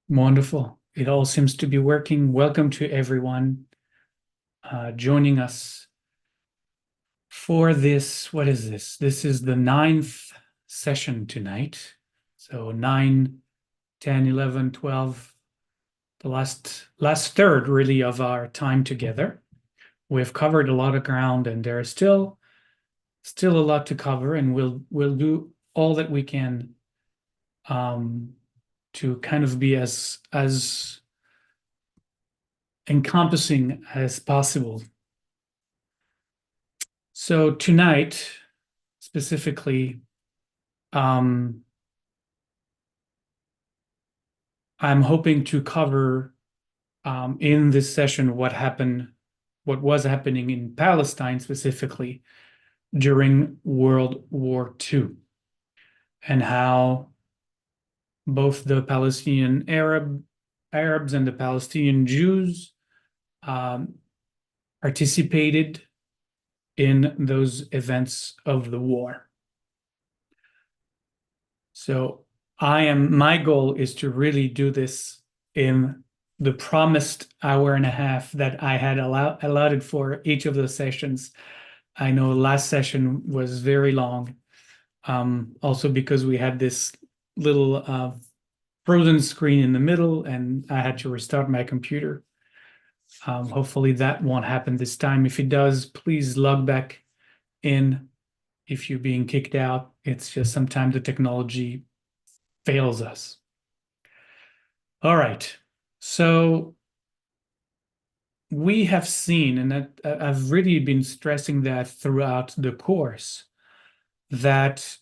Wonderful. It all seems to be working. Welcome to everyone joining us for this. What is this? This is the ninth session tonight. So 9, 10, 11, 12, the last third really of our time together. We've covered a lot of ground and there is still a lot to cover, and we'll do all that we can um, to kind of be as encompassing as possible. So tonight, specifically, um, I'm hoping to cover in this session what was happening in Palestine specifically during World War II, and how both the Palestinian Arabs and the Palestinian Jews um, participated in those events of the war. So my goal is to really do this in the promised hour and a half that I had allotted for each of the sessions. I know last session was very long, also because we had this little frozen screen in the middle and I had to restart my computer. Hopefully that won't happen this time. If it does, please log back in. If you're being kicked out, it's just sometimes the technology fails us. All right. So we have seen, and I've really been stressing that throughout the course, that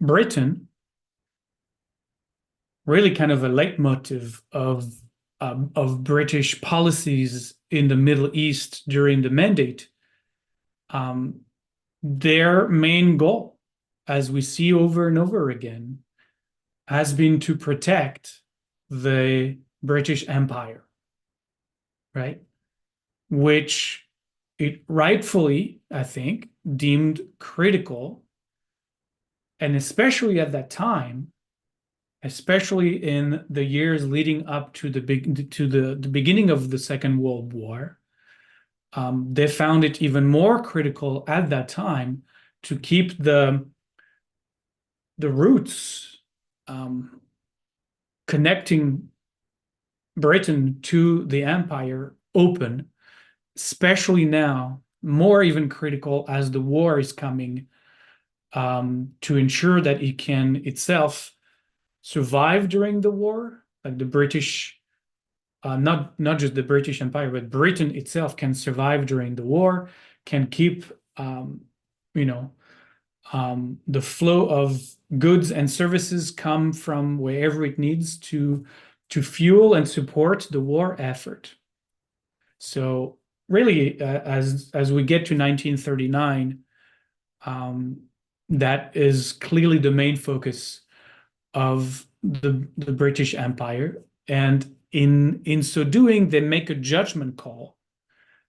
Britain, really kind of a leitmotif of British policies in the Middle East during the Mandate, um, their main goal, as we see over and over again, has been to protect the British Empire, right? Which it rightfully, I think, deemed critical. And especially at that time, especially in the years leading up to the beginning of the Second World War, they found it even more critical at that time to keep the roots connecting Britain to the empire open, especially now, more even critical as the war is coming, to ensure that it can itself survive during the war, like the British, not just the British Empire, but Britain itself can survive during the war, can keep, you know, the flow of goods and services come from wherever it needs to fuel and support the war effort. So really, as we get to 1939, um, that is clearly the main focus of the British Empire. And in so doing, they make a judgment call.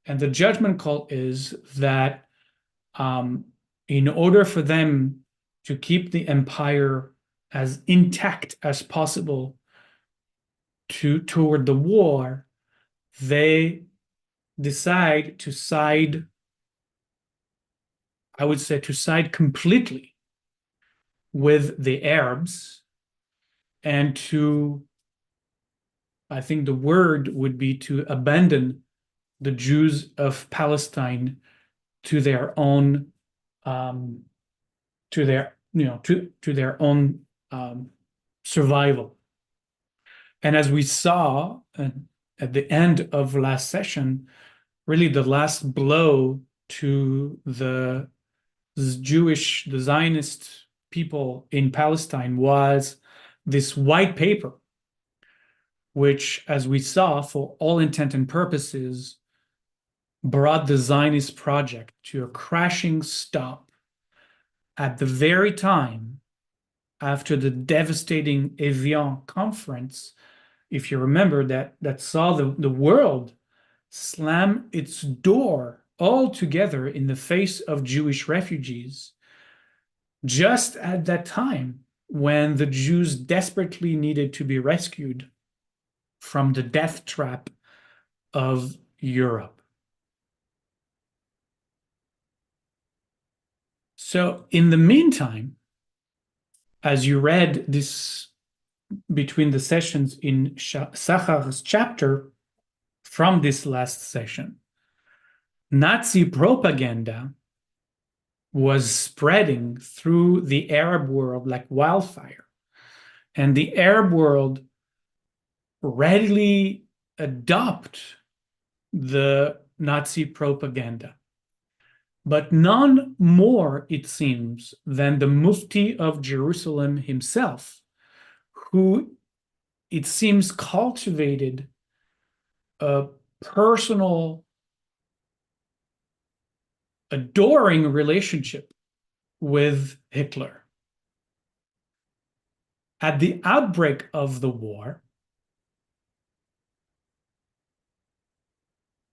And the judgment call is that um, in order for them to keep the empire as intact as possible toward the war, they decide to side, I would say, to side completely with the Arabs and to, I think the word would be to abandon the Jews of Palestine to their own, um, to their, to their own survival. And as we saw at the end of last session, really the last blow to the the Zionist people in Palestine was this white paper, which, as we saw, for all intent and purposes, brought the Zionist project to a crashing stop at the very time after the devastating Evian conference, if you remember, that saw the world slam its door altogether in the face of Jewish refugees. Just at that time, when the Jews desperately needed to be rescued from the death trap of Europe. So, in the meantime, as you read this between the sessions in Sachar's chapter from this last session, Nazi propaganda was spreading through the Arab world like wildfire. And the Arab world readily adopt the Nazi propaganda. But none more, it seems, than the Mufti of Jerusalem himself, who, it seems, cultivated a personal, adoring relationship with Hitler. At the outbreak of the war,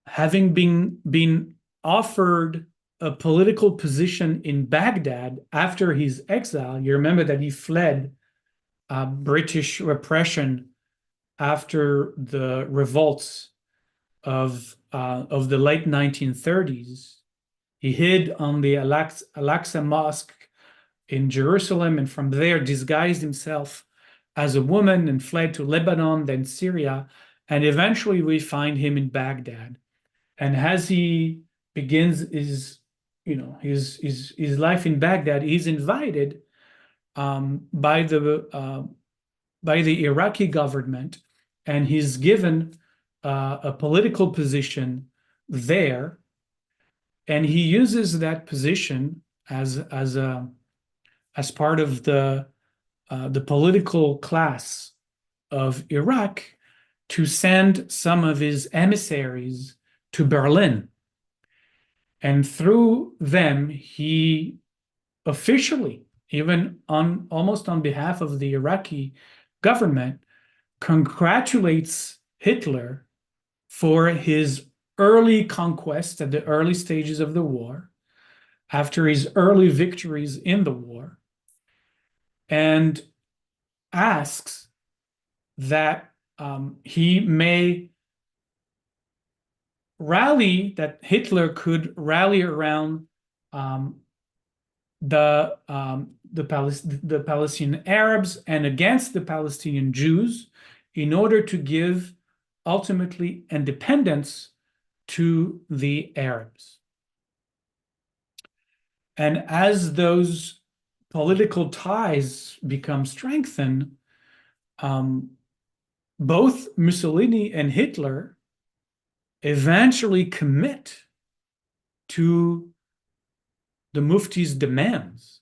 having been offered a political position in Baghdad after his exile, you remember that he fled British repression after the revolts of the late 1930s. He hid on the Al-Aqsa Mosque in Jerusalem, and from there disguised himself as a woman and fled to Lebanon, then Syria, and eventually we find him in Baghdad. And as he begins his life in Baghdad, he's invited by the Iraqi government, and he's given a political position there, and he uses that position as part of the political class of Iraq to send some of his emissaries to Berlin. And through them, he officially, even almost on behalf of the Iraqi government, congratulates Hitler for his early conquest at the early stages of the war, after his early victories in the war, and asks that he may rally, that Hitler could rally around the Palestinian Arabs and against the Palestinian Jews in order to give ultimately independence to the Arabs. And as those political ties become strengthened, both Mussolini and Hitler eventually commit to the Mufti's demands,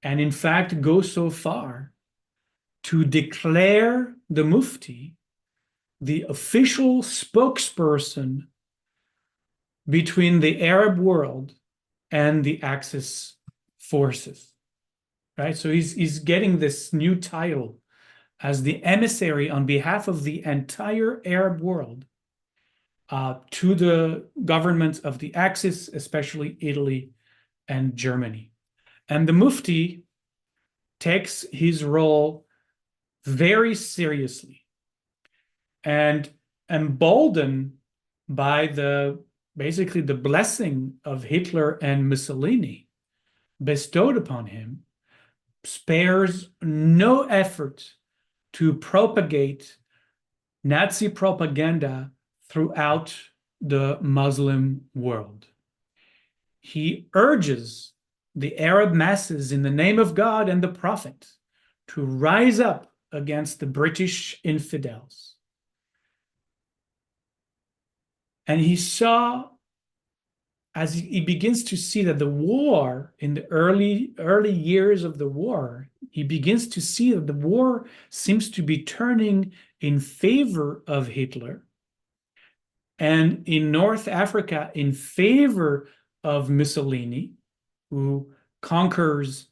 and in fact go so far to declare the Mufti the official spokesperson between the Arab world and the Axis forces, right? So he's getting this new title as the emissary on behalf of the entire Arab world to the governments of the Axis, especially Italy and Germany. And the Mufti takes his role very seriously, and emboldened by basically the blessing of Hitler and Mussolini bestowed upon him, spares no effort to propagate Nazi propaganda throughout the Muslim world. He urges the Arab masses in the name of God and the Prophet to rise up against the British infidels. And he saw, as he begins to see that the war, in the early years of the war, he begins to see that the war seems to be turning in favor of Hitler, and in North Africa in favor of Mussolini, who conquers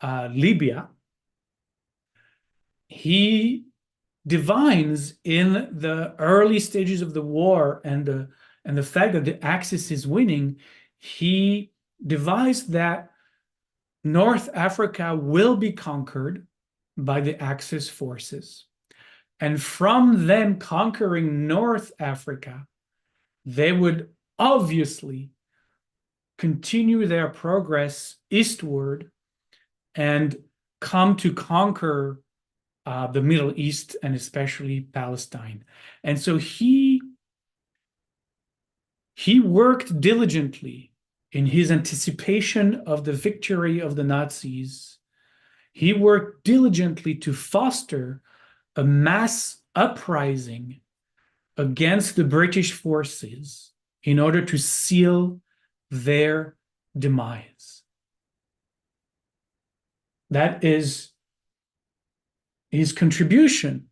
Libya. He divines in the early stages of the war and the fact that the Axis is winning, he devised that North Africa will be conquered by the Axis forces. And from them conquering North Africa, they would obviously continue their progress eastward and come to conquer the Middle East and especially Palestine. And so he worked diligently in his anticipation of the victory of the Nazis. He worked diligently to foster a mass uprising against the British forces in order to seal their demise. That is his contribution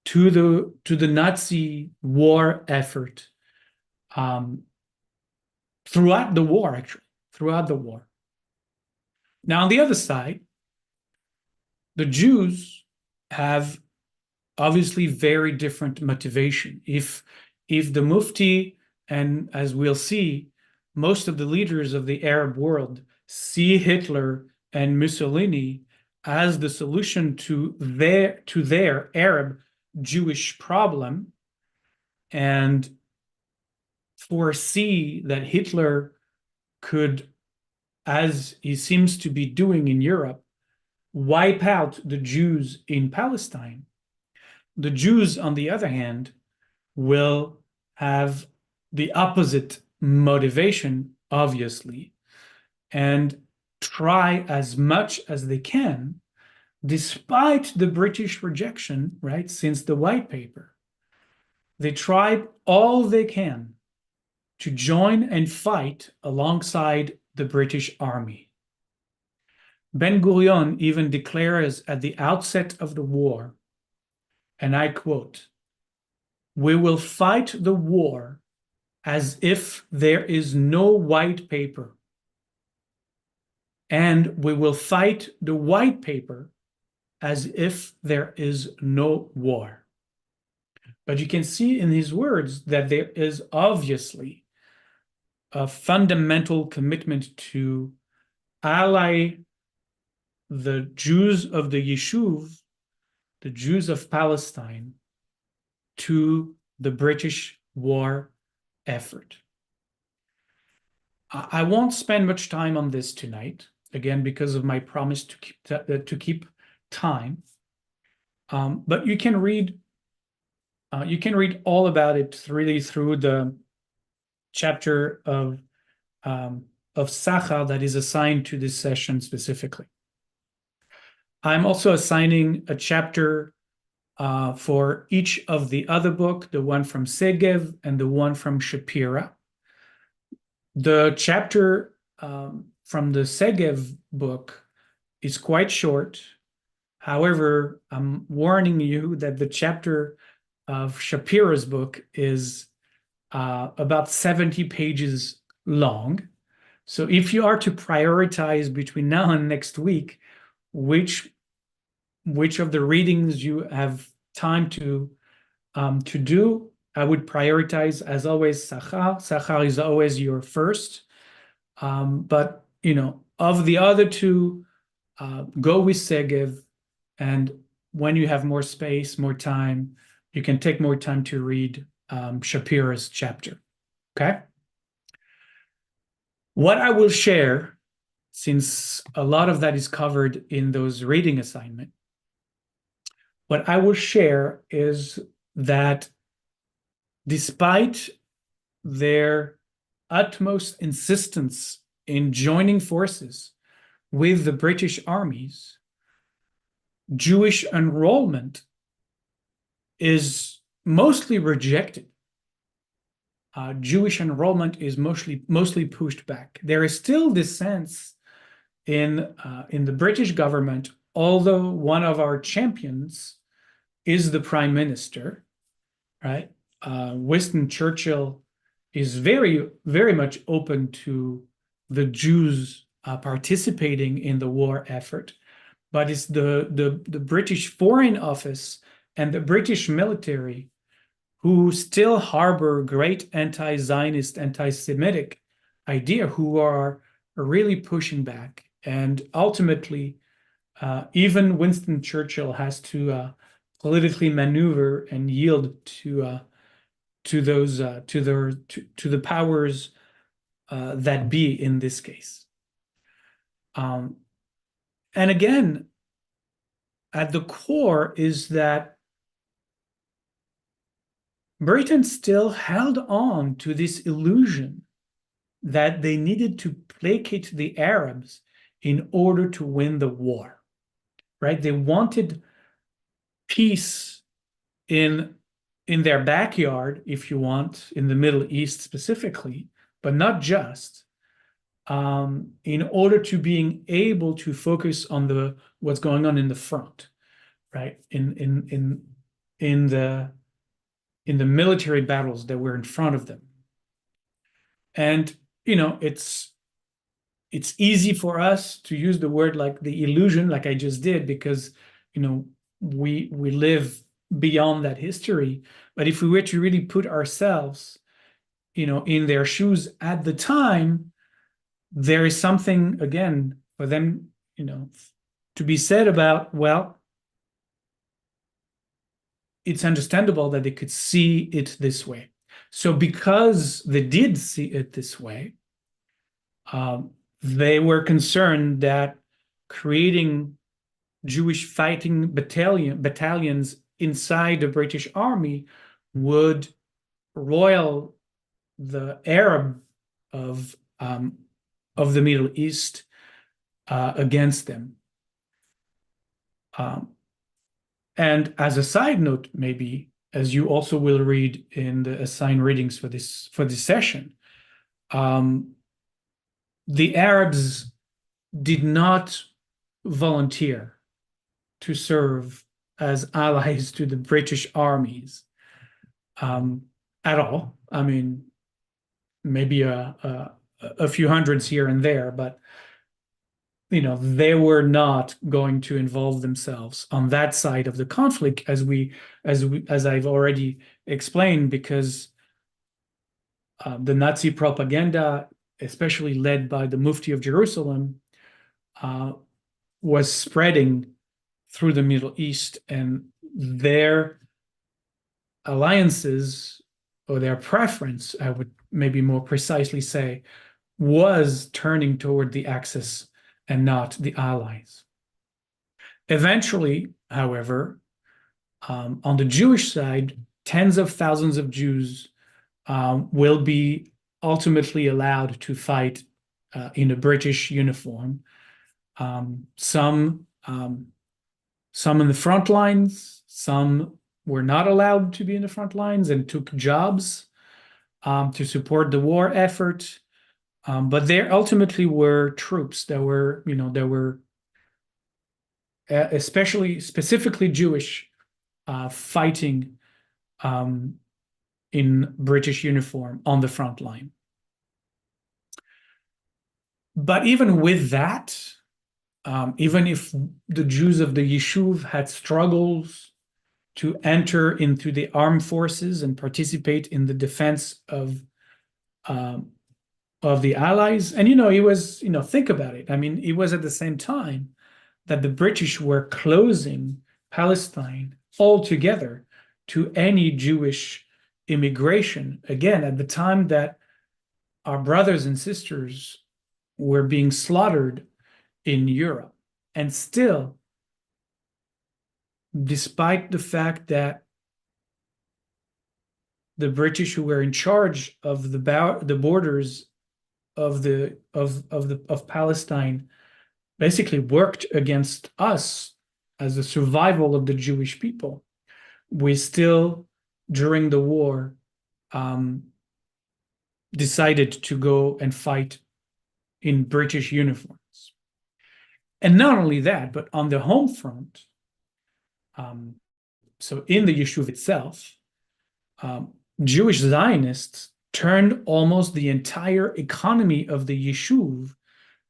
to the Nazi war effort throughout the war, actually, throughout the war. Now, on the other side, the Jews have obviously very different motivation. If the Mufti, and as we'll see, most of the leaders of the Arab world see Hitler and Mussolini as the solution to their Arab Jewish problem, and foresee that Hitler could, as he seems to be doing in Europe, wipe out the Jews in Palestine. The Jews, on the other hand, will have the opposite motivation, obviously, and try as much as they can, despite the British rejection, right, since the white paper. They tried all they can to join and fight alongside the British army. Ben-Gurion even declares at the outset of the war, and I quote, "We will fight the war as if there is no white paper, and we will fight the white paper as if there is no war." But you can see in his words that there is obviously a fundamental commitment to ally the Jews of the Yishuv, the Jews of Palestine, to the British war effort. I won't spend much time on this tonight, again, because of my promise to keep time. But you can read all about it really through the chapter of Sachar that is assigned to this session specifically. I'm also assigning a chapter for each of the other book, the one from Segev and the one from Shapira. The chapter from the Segev book is quite short. However, I'm warning you that the chapter of Shapira's book is about 70 pages long. So if you are to prioritize between now and next week, which of the readings you have time to do, I would prioritize, as always, Sachar. Sachar is always your first. But, of the other two, go with Segev. And when you have more space, more time, you can take more time to read Shapira's chapter. Okay? What I will share, since a lot of that is covered in those reading assignments, what I will share is that despite their utmost insistence in joining forces with the British armies, Jewish enrollment is mostly rejected. Jewish enrollment is mostly pushed back. There is still this sense in the British government, although one of our champions is the prime minister, right? Winston Churchill is very, very much open to the Jews participating in the war effort, but it's the British Foreign Office and the British military who still harbor great anti-Zionist, anti-Semitic idea, who are really pushing back And ultimately, even Winston Churchill has to politically maneuver and yield to those to the powers that be in this case. Um, and again, at the core is that Britain still held on to this illusion that they needed to placate the Arabs in order to win the war, right? They wanted peace in in their backyard, if you want, in the Middle East specifically, but not just, in order to being able to focus on the what's going on in the front, right? In the military battles that were in front of them. And it's easy for us to use the word like the illusion, like I just did, because we live beyond that history. But if we were to really put ourselves, in their shoes at the time, there is something again for them, to be said about, well, it's understandable that they could see it this way. So because they did see it this way, they were concerned that creating Jewish fighting battalions inside the British Army would roil the Arab of the Middle East against them. And as a side note, maybe, as you also will read in the assigned readings for this session, the Arabs did not volunteer to serve as allies to the British armies at all. I mean, maybe a few hundreds here and there, but they were not going to involve themselves on that side of the conflict, as I've already explained, because the Nazi propaganda, especially led by the Mufti of Jerusalem, was spreading through the Middle East, and their alliances, or their preference, I would maybe more precisely say, was turning toward the Axis and not the Allies. Eventually, however, on the Jewish side, tens of thousands of Jews will be ultimately allowed to fight in a British uniform. Some in the front lines, some were not allowed to be in the front lines and took jobs to support the war effort. But there ultimately were troops that were specifically Jewish, fighting in British uniform on the front line. But even with that, even if the Jews of the Yishuv had struggles to enter into the armed forces and participate in the defense of the Allies, and it was, think about it. I mean, it was at the same time that the British were closing Palestine altogether to any Jewish immigration. Again, at the time that our brothers and sisters were being slaughtered in Europe. And still, despite the fact that the British, who were in charge of the borders of Palestine, basically worked against us as the survival of the Jewish people, we still, during the war, decided to go and fight in British uniforms. And not only that, but on the home front, so in the Yishuv itself, Jewish Zionists turned almost the entire economy of the Yishuv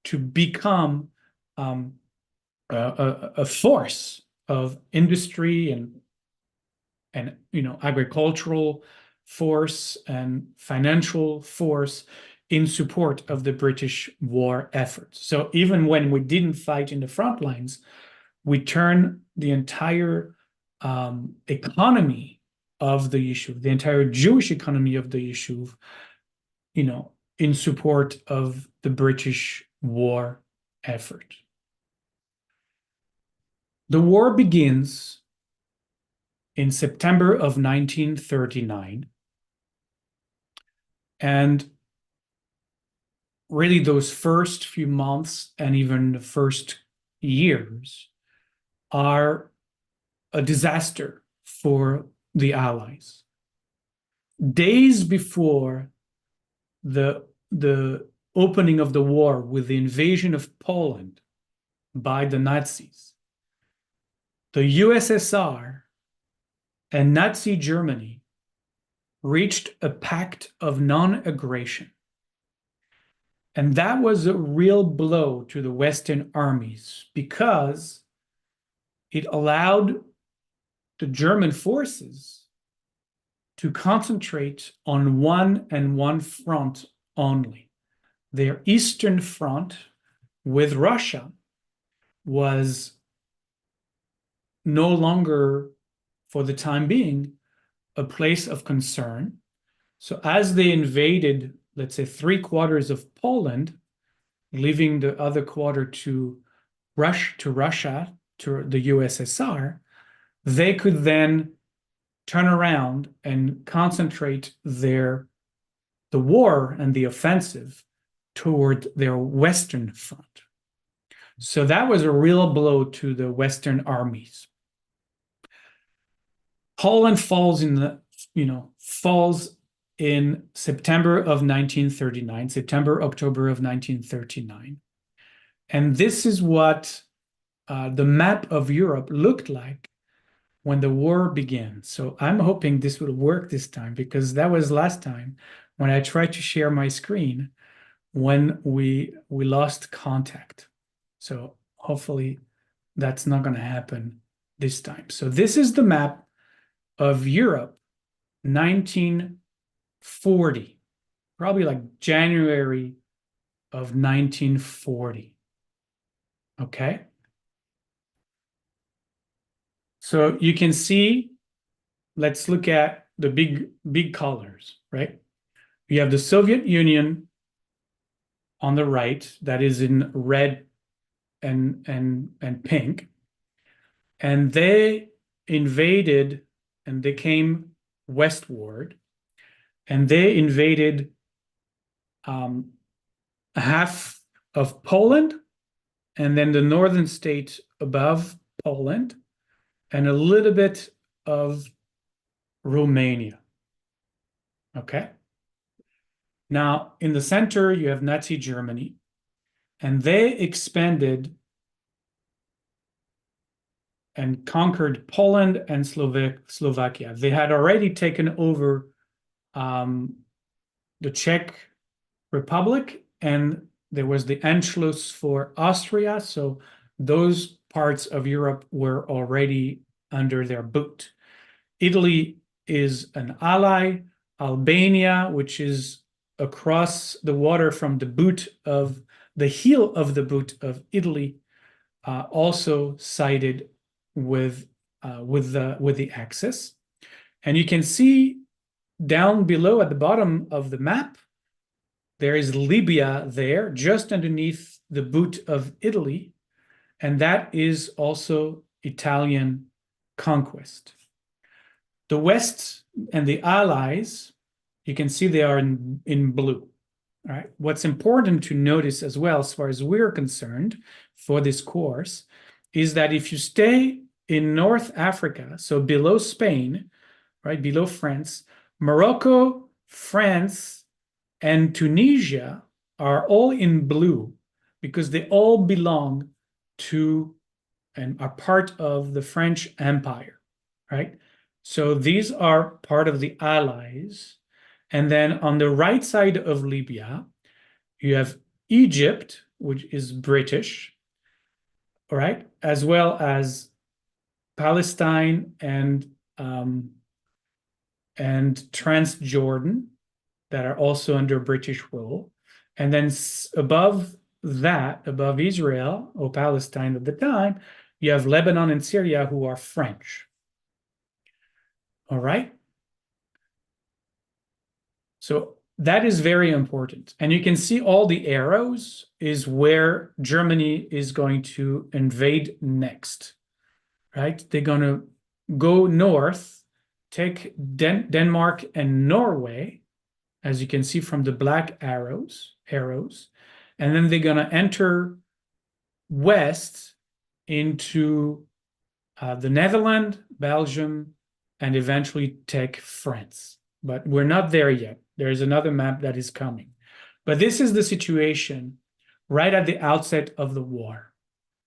to become a force of industry and agricultural force and financial force in support of the British war effort. So even when we didn't fight in the front lines, we turned the entire economy of the Yishuv, the entire Jewish economy of the Yishuv, in support of the British war effort. The war begins in September of 1939, and really those first few months and even the first years are a disaster for the Allies. Days before the opening of the war with the invasion of Poland by the Nazis, the USSR and Nazi Germany reached a pact of non-aggression. And that was a real blow to the Western armies because it allowed the German forces to concentrate on one front only. Their Eastern Front with Russia was no longer, for the time being, a place of concern. So as they invaded, let's say, 3/4 of Poland, leaving the other quarter to Russia, to the USSR, they could then turn around and concentrate the war and the offensive toward their Western front. So that was a real blow to the Western armies. Poland falls in September of 1939, September, October of 1939. And this is what the map of Europe looked like when the war began. So I'm hoping this will work this time, because that was last time when I tried to share my screen when we lost contact. So hopefully that's not going to happen this time. So this is the map of Europe, 1940, probably like January of 1940. Okay. So you can see, let's look at the big colors, right? You have the Soviet Union on the right, that is in red and pink. And they invaded, and they came westward, and they invaded half of Poland, and then the northern state above Poland, and a little bit of Romania. Okay. Now, in the center, you have Nazi Germany, and they expanded and conquered Poland and Slovakia. They had already taken over the Czech Republic, and there was the Anschluss for Austria. So those parts of Europe were already under their boot. Italy is an ally. Albania, which is across the water from the heel of the boot of Italy, also sided with the Axis. And you can see down below at the bottom of the map, there is Libya there, just underneath the boot of Italy, and that is also Italian conquest. The West and the Allies, you can see they are in blue. All right. What's important to notice as well, as far as we're concerned for this course, is that if you stay in North Africa, so below Spain, right, below France, Morocco, France, and Tunisia are all in blue because they all belong to and are part of the French Empire, right? So these are part of the Allies. And then on the right side of Libya, you have Egypt, which is British, all right, as well as Palestine and Transjordan that are also under British rule. And then above that, above Israel or Palestine at the time, you have Lebanon and Syria who are French. All right. So that is very important. And you can see all the arrows is where Germany is going to invade next, right? They're going to go north, take Denmark and Norway, as you can see from the black arrows, and then they're going to enter west into the Netherlands, Belgium, and eventually take France. But we're not there yet. There is another map that is coming. But this is the situation right at the outset of the war.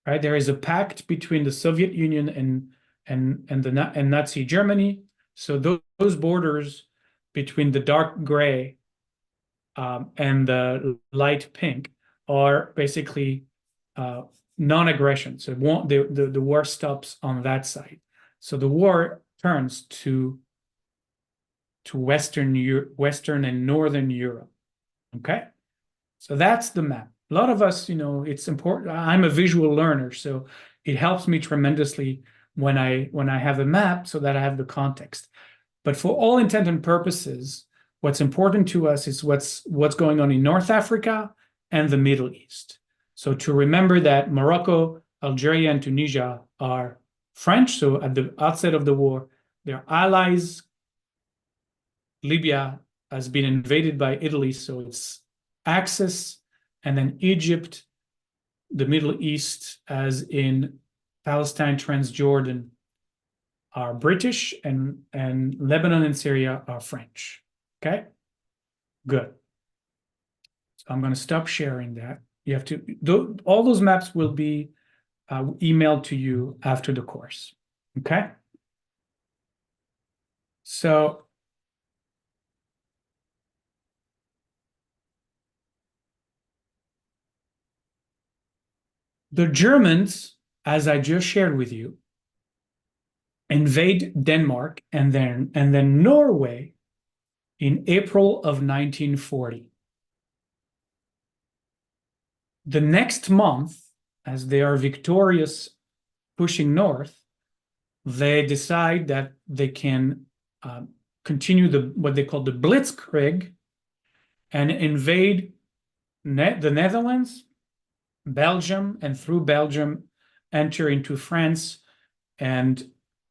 Right? There is a pact between the Soviet Union and Nazi Germany. So those borders between the dark gray and the light pink are basically uh, non-aggression. So the war stops on that side. So the war turns to Western and Northern Europe. Okay, so that's the map. A lot of us, it's important. I'm a visual learner, so it helps me tremendously when I have a map so that I have the context. But for all intent and purposes, what's important to us is what's going on in North Africa and the Middle East. So to remember that Morocco, Algeria, and Tunisia are French. So at the outset of the war, they're allies. Libya has been invaded by Italy, so it's Axis, and then Egypt, the Middle East, as in Palestine, Transjordan, are British, and Lebanon and Syria are French. Okay, good. So I'm going to stop sharing that. You have to, all those maps will be emailed to you after the course. Okay. So the Germans, as I just shared with you, invade Denmark and then Norway in April of 1940. The next month, as they are victorious pushing north, they decide that they can continue what they call the Blitzkrieg and invade the Netherlands, Belgium, and through Belgium enter into France and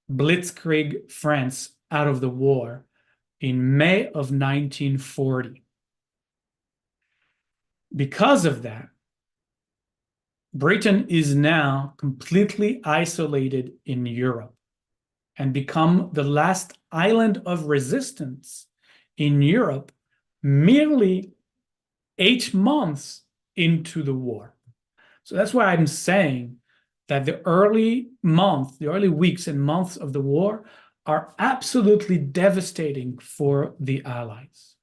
Blitzkrieg France out of the war in May of 1940. Because of that, Britain is now completely isolated in Europe and become the last island of resistance in Europe merely 8 months into the war. So that's why I'm saying that the early weeks and months of the war are absolutely devastating for the Allies.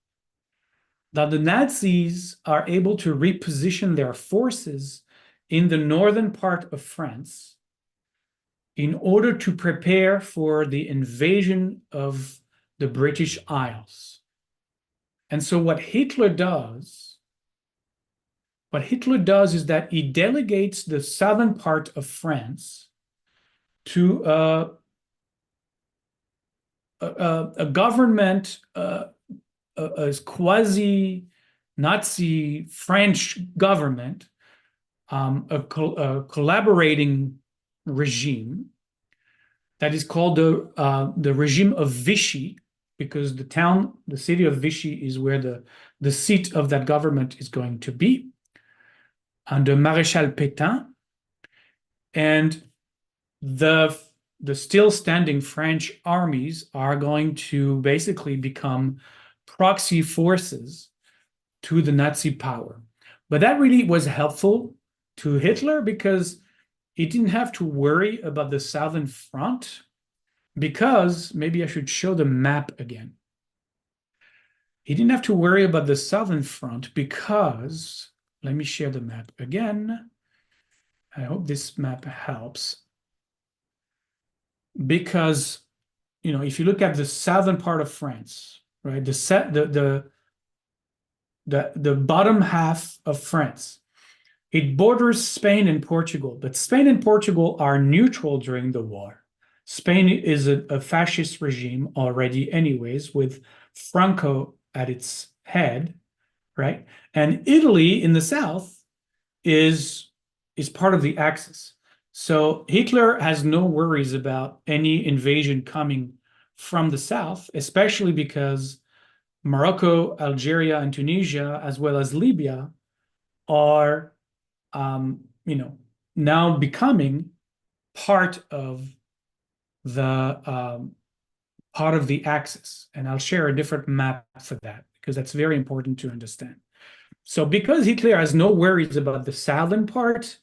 That the Nazis are able to reposition their forces in the northern part of France in order to prepare for the invasion of the British Isles. And so what Hitler does is that he delegates the southern part of France to a government, a quasi-Nazi French government, a collaborating regime that is called the regime of Vichy, because the city of Vichy is where the seat of that government is going to be, under Maréchal Pétain. And the still standing French armies are going to basically become proxy forces to the Nazi power. But that really was helpful to Hitler because he didn't have to worry about the Southern Front, because maybe I should show the map again. He didn't have to worry about the Southern Front because, let me share the map again. I hope this map helps. Because, if you look at the southern part of France, right, the bottom half of France. It borders Spain and Portugal, but Spain and Portugal are neutral during the war. Spain is a fascist regime already, anyways, with Franco at its head, right? And Italy in the south is is part of the Axis. So Hitler has no worries about any invasion coming from the south, especially because Morocco, Algeria, and Tunisia, as well as Libya, are you know, now becoming part of the part of the Axis. And I'll share a different map for that because that's very important to understand. So because Hitler has no worries about the southern part,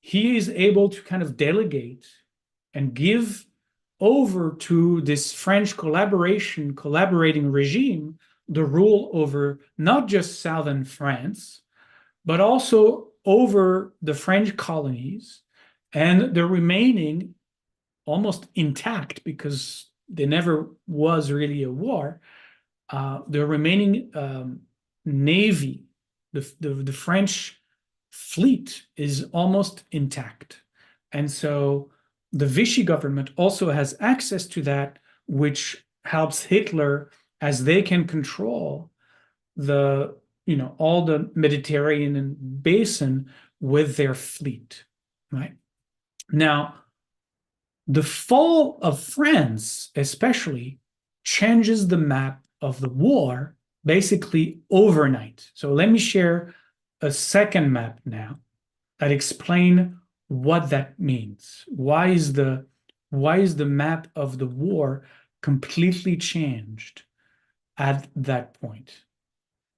he is able to kind of delegate and give over to this French collaborating regime the rule over not just southern France, but also over the French colonies and the remaining almost intact because there never was really a war. The remaining navy, the French fleet is almost intact. And so the Vichy government also has access to that, which helps Hitler as they can control the all the Mediterranean basin with their fleet, right? Now, the fall of France, especially, changes the map of the war basically overnight. So let me share a second map now that explain what that means. Why is the map of the war completely changed at that point?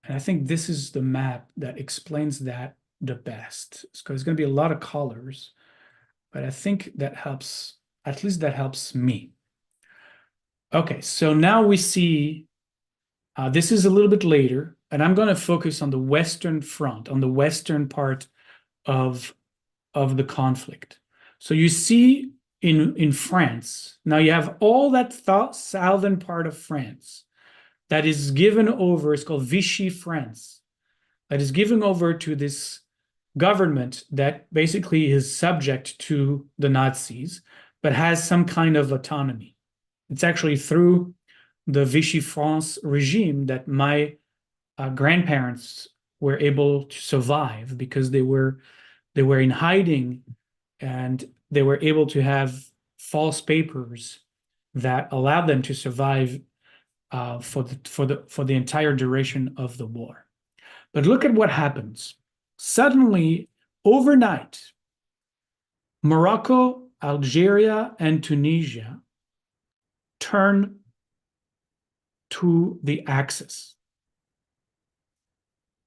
And I think this is the map that explains that the best. Because there's going to be a lot of colors, but I think that helps, at least that helps me. Okay, so now we see, this is a little bit later, and I'm going to focus on the Western front, on the Western part of the conflict. So you see in France, now you have all that southern part of France that is given over, it's called Vichy France, that is given over to this government that basically is subject to the Nazis, but has some kind of autonomy. It's actually through the Vichy France regime that my grandparents were able to survive because they were in hiding and they were able to have false papers that allowed them to survive for the entire duration of the war. But look at what happens. Suddenly, overnight, Morocco, Algeria, and Tunisia turn to the Axis.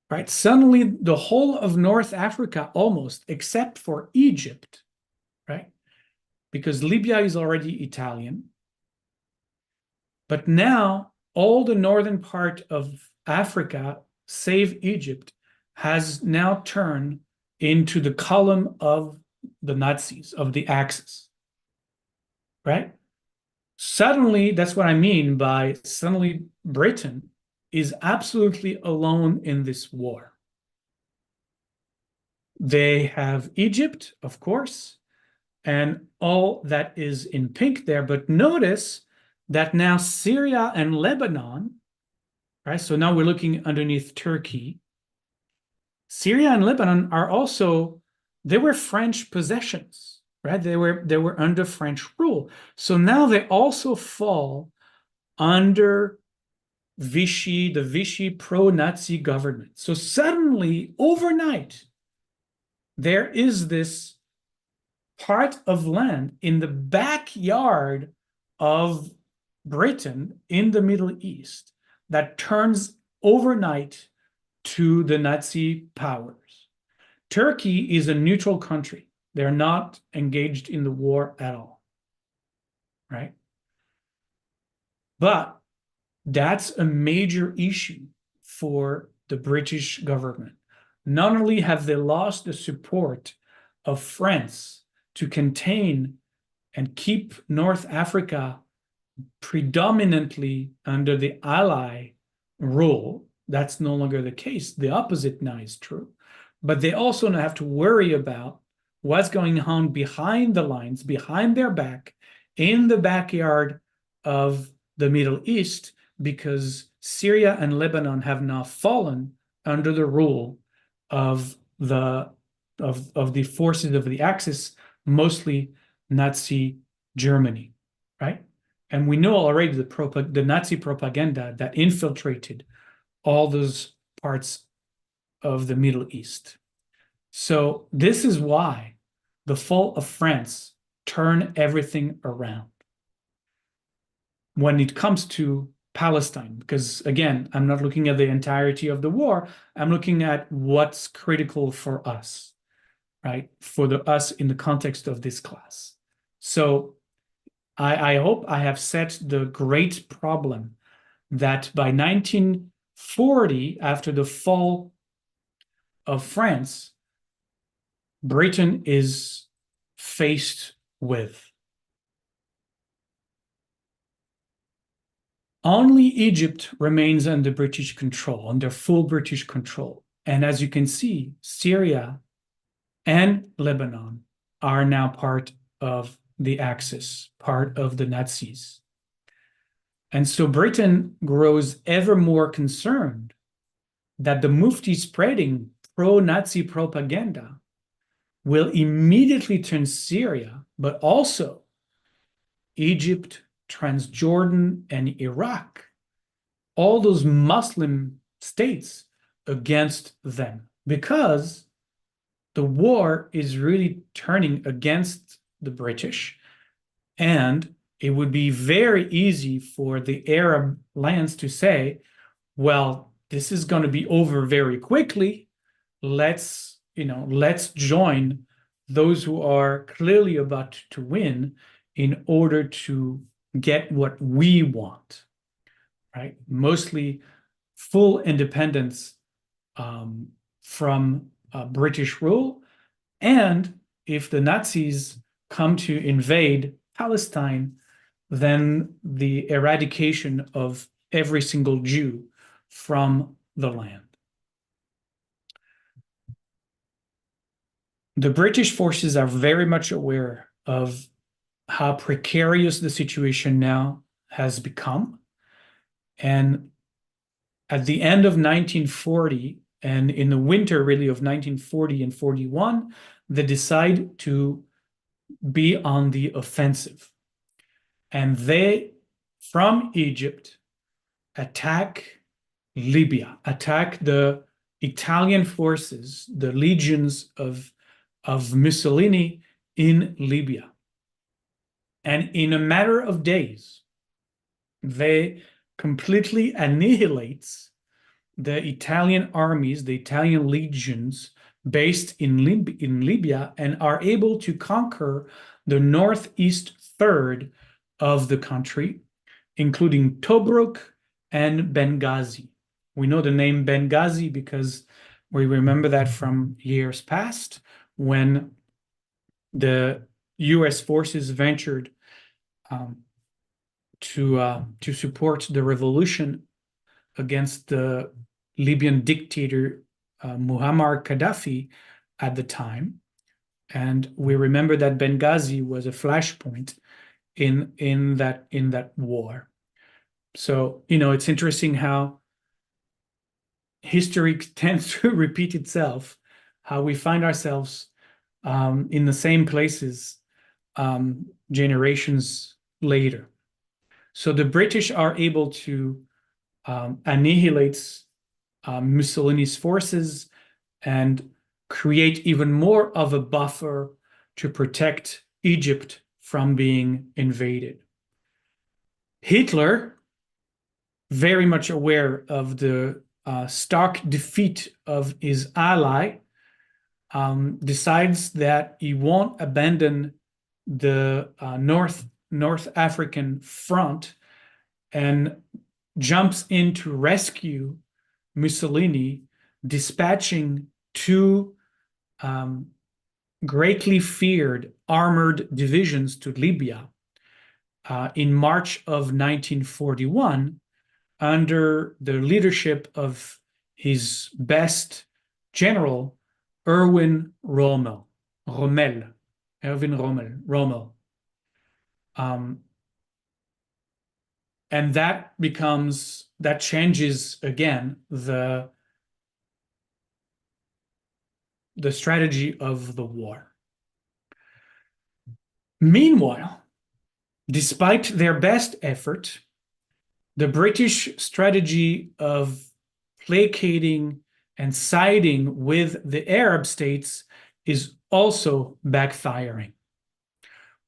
Right? Suddenly, the whole of North Africa, almost, except for Egypt, right? Because Libya is already Italian. But now, all the northern part of Africa, save Egypt, has now turned into the column of the Nazis, of the Axis, right? Suddenly, that's what I mean by suddenly Britain is absolutely alone in this war. They have Egypt, of course, and all that is in pink there. But notice that now Syria and Lebanon, right? So now we're looking underneath Turkey. Syria and Lebanon are also, they were French possessions, right? They were under French rule. So now they also fall under Vichy, the Vichy pro-Nazi government. So suddenly, overnight, there is this part of land in the backyard of Britain in the Middle East that turns overnight to the Nazi powers. Turkey is a neutral country. They're not engaged in the war at all, right? But that's a major issue for the British government. Not only have they lost the support of France to contain and keep North Africa predominantly under the Ally rule, that's no longer the case. The opposite now is true. But they also now have to worry about what's going on behind the lines, behind their back, in the backyard of the Middle East, because Syria and Lebanon have now fallen under the rule of the forces of the Axis, mostly Nazi Germany, right? And we know already the Nazi propaganda that infiltrated all those parts of the Middle East. So this is why the fall of France turned everything around when it comes to Palestine, because again, I'm not looking at the entirety of the war. I'm looking at what's critical for us, right? For us in the context of this class. So I hope I have set the great problem that by 1940, after the fall of France, Britain is faced with. Only Egypt remains under British control, under full British control. And as you can see, Syria and Lebanon are now part of the Axis, part of the Nazis. And so Britain grows ever more concerned that the Mufti spreading pro-Nazi propaganda will immediately turn Syria, but also Egypt, Transjordan, and Iraq, all those Muslim states, against them, because the war is really turning against the British, and it would be very easy for the Arab lands to say, well, this is going to be over very quickly. Let's join those who are clearly about to win in order to get what we want, right? Mostly full independence from British rule. And if the Nazis come to invade Palestine, then the eradication of every single Jew from the land. The British forces are very much aware of how precarious the situation now has become. And at the end of 1940, and in the winter really of 1940 and 41, they decide to be on the offensive. And they, from Egypt, attack Libya, attack the Italian forces, the legions of Mussolini in Libya. And in a matter of days, they completely annihilates the Italian armies, the Italian legions based in Libya, and are able to conquer the northeast third of the country, including Tobruk and Benghazi. We know the name Benghazi because we remember that from years past when the US forces ventured to support the revolution against the Libyan dictator Muammar Gaddafi at the time. And we remember that Benghazi was a flashpoint in that war. So, it's interesting how history tends to repeat itself, how we find ourselves in the same places generations later. So the British are able to annihilate Mussolini's forces and create even more of a buffer to protect Egypt from being invaded. Hitler, very much aware of the stark defeat of his ally, decides that he won't abandon the North African front and jumps in to rescue Mussolini, dispatching two greatly feared armored divisions to Libya in March of 1941, under the leadership of his best general, Erwin Rommel. Rommel. Erwin Rommel. Rommel. And that changes again the strategy of the war. Meanwhile, despite their best effort, the British strategy of placating and siding with the Arab states is also backfiring.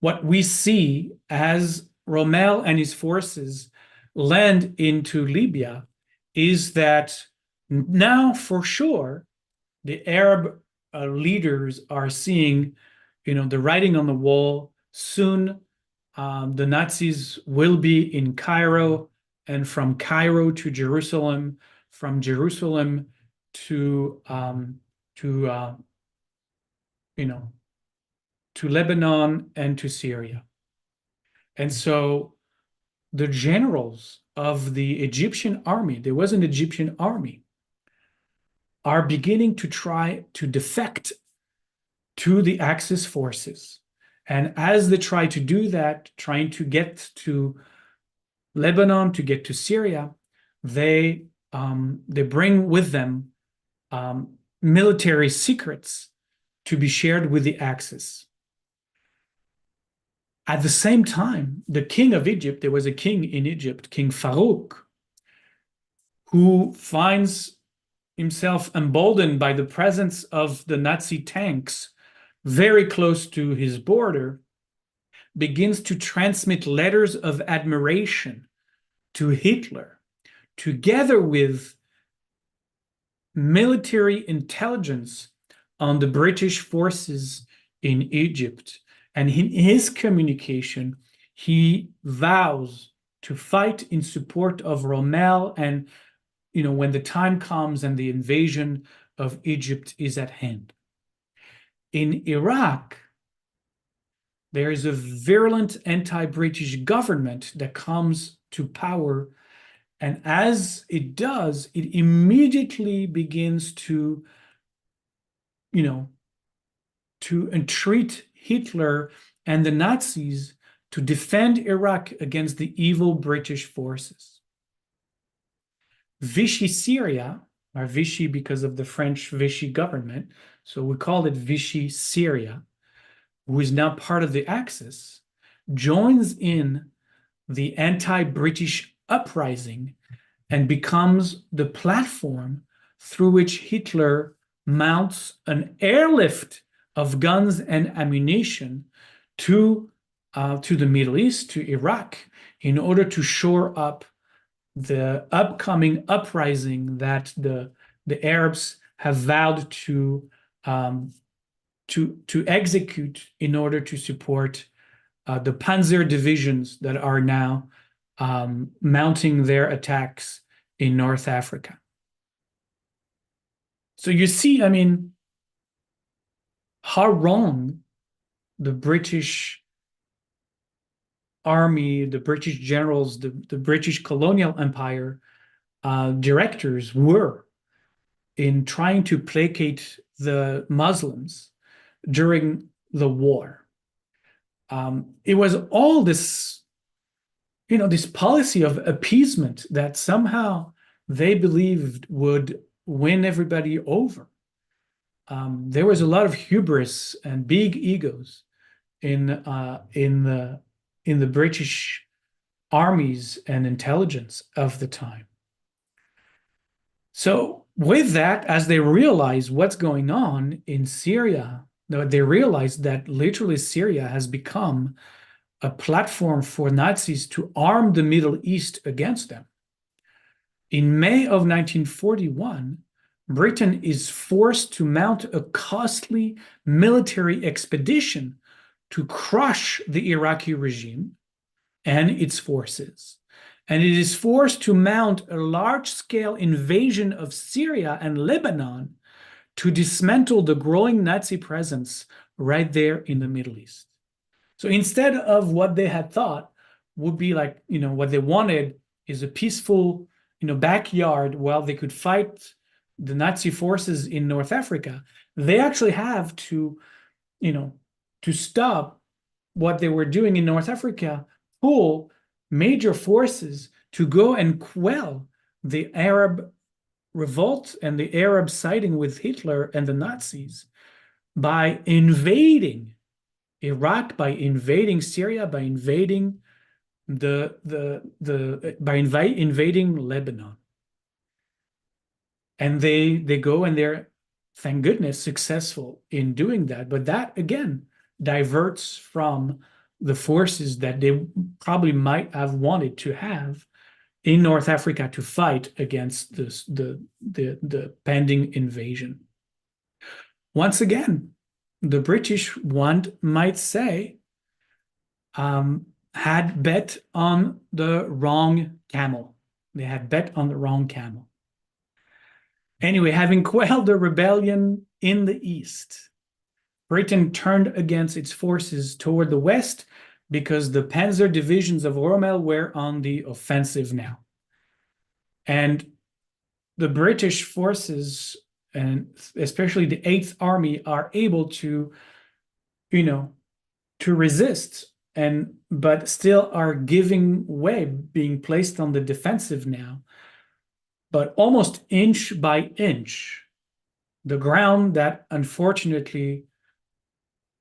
What we see as Rommel and his forces land into Libya is that now for sure the Arab leaders are seeing, the writing on the wall. Soon, the Nazis will be in Cairo, and from Cairo to Jerusalem, from Jerusalem to to Lebanon and to Syria. And so the generals of the Egyptian army, there was an Egyptian army, are beginning to try to defect to the Axis forces. And as they try to do that, trying to get to Lebanon, to get to Syria, they bring with them military secrets to be shared with the Axis. At the same time, the king of Egypt, there was a king in Egypt, King Farouk, who finds himself emboldened by the presence of the Nazi tanks very close to his border, begins to transmit letters of admiration to Hitler, together with military intelligence on the British forces in Egypt. And in his communication, he vows to fight in support of Rommel, and when the time comes and the invasion of Egypt is at hand. In Iraq, there is a virulent anti-British government that comes to power, and as it does, it immediately begins to entreat Hitler and the Nazis to defend Iraq against the evil British forces. Vichy Syria, or Vichy because of the French Vichy government, so we call it Vichy Syria, who is now part of the Axis, joins in the anti-British uprising and becomes the platform through which Hitler mounts an airlift of guns and ammunition to the Middle East, to Iraq, in order to shore up the upcoming uprising that the Arabs have vowed to execute in order to support the Panzer divisions that are now mounting their attacks in North Africa. So you see, how wrong the British army, the British generals, the British colonial empire directors were in trying to placate the Muslims during the war. It was all this, this policy of appeasement that somehow they believed would win everybody over. There was a lot of hubris and big egos in the British armies and intelligence of the time. So with that, as they realize what's going on in Syria, they realize that literally Syria has become a platform for Nazis to arm the Middle East against them. In May of 1941, Britain is forced to mount a costly military expedition to crush the Iraqi regime and its forces. And it is forced to mount a large-scale invasion of Syria and Lebanon to dismantle the growing Nazi presence right there in the Middle East. So instead of what they had thought would be like, what they wanted is a peaceful backyard while they could fight the Nazi forces in North Africa, they actually have you know, to stop what they were doing in North Africa, pull major forces to go and quell the Arab revolt and the Arab siding with Hitler and the Nazis by invading Iraq, by invading Syria, by invading invading Lebanon. And they go and they're, thank goodness, successful in doing that. But that again diverts from the forces that they probably might have wanted to have in North Africa to fight against the pending invasion. Once again, the British, one might say, had bet on the wrong camel. They had bet on the wrong camel. Anyway, having quelled the rebellion in the east, Britain turned against its forces toward the west because the panzer divisions of Rommel were on the offensive now. And the British forces, and especially the Eighth Army, are able to, to resist, but still are giving way, being placed on the defensive now. But almost inch by inch, the ground that unfortunately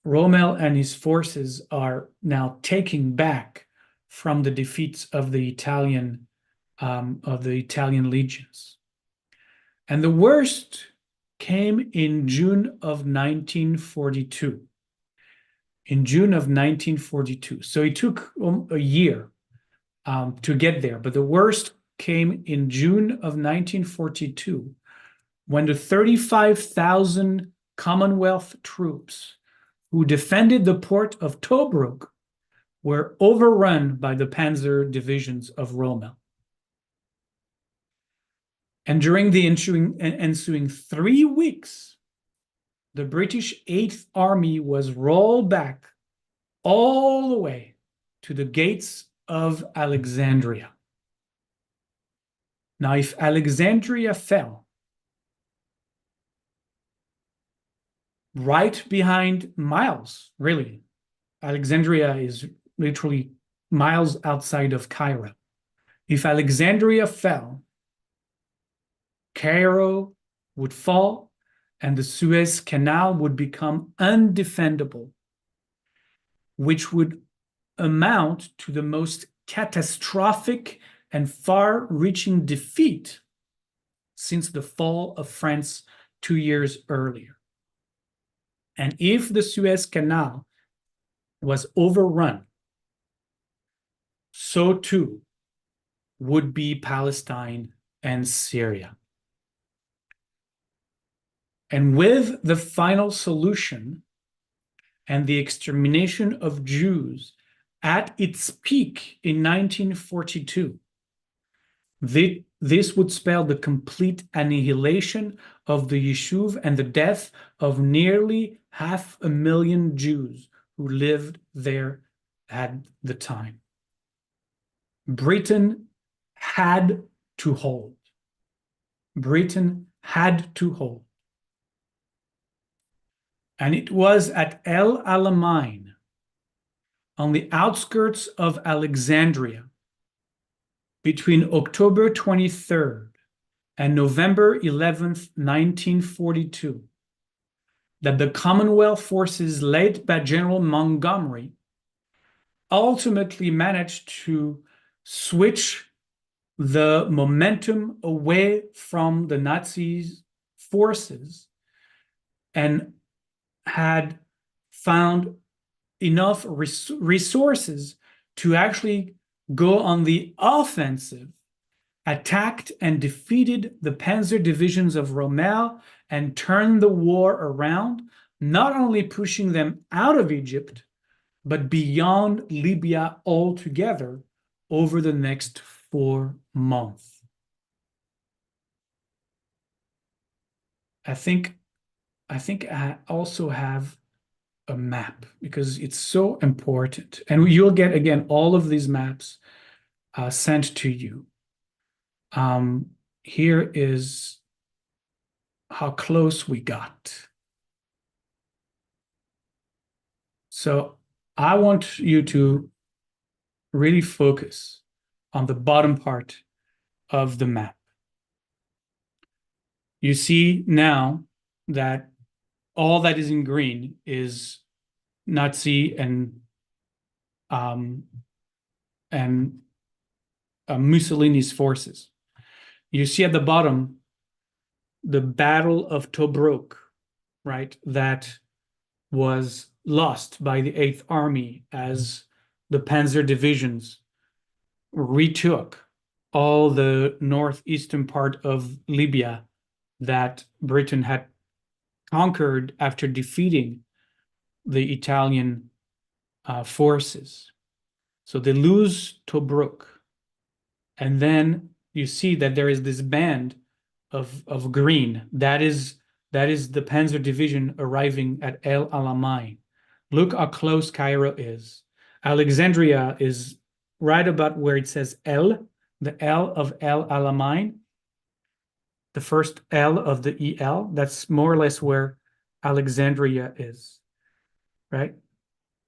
Rommel and his forces are now taking back from the defeats of the Italian legions. And the worst came in June of 1942. In June of 1942. So it took a year to get there. But the worst came in June of 1942 when the 35,000 Commonwealth troops who defended the port of Tobruk were overrun by the panzer divisions of Rommel. And during the ensuing 3 weeks, the British Eighth Army was rolled back all the way to the gates of Alexandria. Now, if Alexandria fell, right behind miles, really, Alexandria is literally miles outside of Cairo. If Alexandria fell, Cairo would fall and the Suez Canal would become undefendable, which would amount to the most catastrophic and far-reaching defeat since the fall of France 2 years earlier. And if the Suez Canal was overrun, so too would be Palestine and Syria. And with the final solution and the extermination of Jews at its peak in 1942, this would spell the complete annihilation of the Yishuv and the death of nearly 500,000 Jews who lived there at the time. Britain had to hold. Britain had to hold. And it was at El Alamein, on the outskirts of Alexandria, between October 23rd and November 11th, 1942, that the Commonwealth forces led by General Montgomery ultimately managed to switch the momentum away from the Nazis' forces and had found enough resources to actually go on the offensive, attacked and defeated the panzer divisions of Rommel and turned the war around, not only pushing them out of Egypt, but beyond Libya altogether over the next 4 months. I think I also have a map because it's so important. And you'll get, again, all of these maps sent to you. Here is how close we got. So I want you to really focus on the bottom part of the map. You see now that all that is in green is Nazi um, and Mussolini's forces. You see at the bottom the Battle of Tobruk, right? That was lost by the Eighth Army as the Panzer divisions retook all the northeastern part of Libya that Britain had conquered after defeating the Italian forces. So they lose Tobruk. And then you see that there is this band of green. That is the Panzer division arriving at El Alamein. Look how close Cairo is. Alexandria is right about where it says El, the L of El Alamein, the first L of the EL. That's more or less where Alexandria is, right?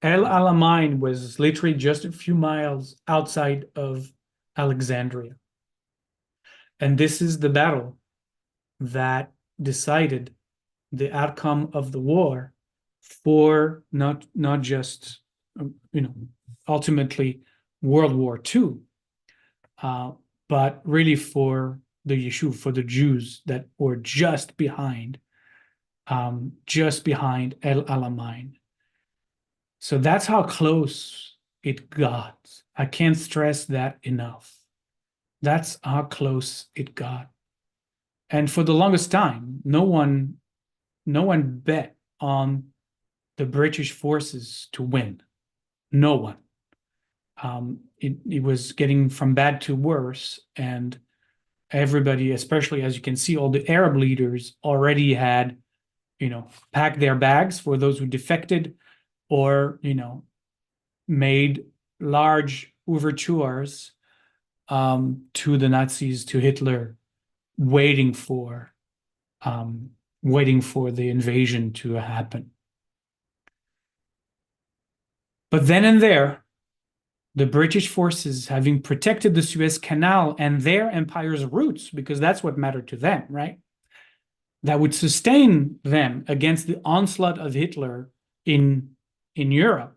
El Alamein was literally just a few miles outside of Alexandria. And this is the battle that decided the outcome of the war for not just ultimately World War II, but really for the Yishuv, for the Jews that were just behind El Alamein. So that's how close it got. I can't stress that enough. That's how close it got. And for the longest time, no one bet on the British forces to win. No one. It was getting from bad to worse, and everybody, especially as you can see, all the Arab leaders already had, packed their bags for those who defected, or made large overtures to the Nazis, to Hitler, waiting for the invasion to happen. But then and there, the British forces, having protected the Suez Canal and their empire's roots, because that's what mattered to them, right? That would sustain them against the onslaught of Hitler in Europe,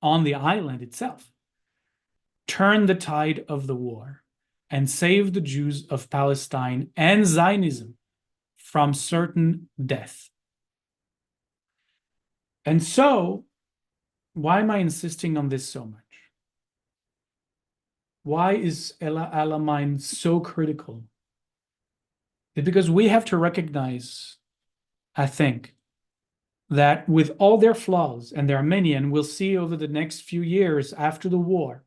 on the island itself, turn the tide of the war and save the Jews of Palestine and Zionism from certain death. And so, why am I insisting on this so much? Why is El Alamein so critical? It's because we have to recognize, I think, that with all their flaws, and there are many, and we'll see over the next few years after the war,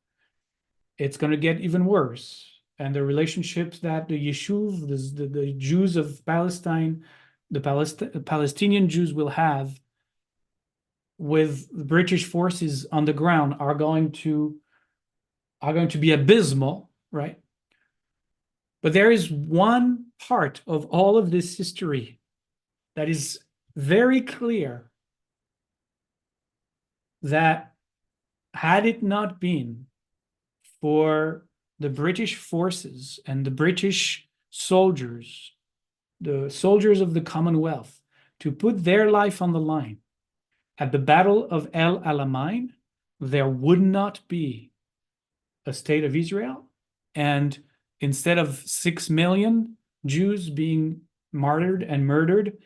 it's going to get even worse. And the relationships that the Yishuv, the Jews of Palestine, the Palestinian Jews will have with the British forces on the ground are going to be abysmal, right? But there is one part of all of this history that is very clear, that had it not been for the British forces and the British soldiers, the soldiers of the Commonwealth, to put their life on the line at the Battle of El Alamein, there would not be a state of Israel. And instead of 6 million Jews being martyred and murdered,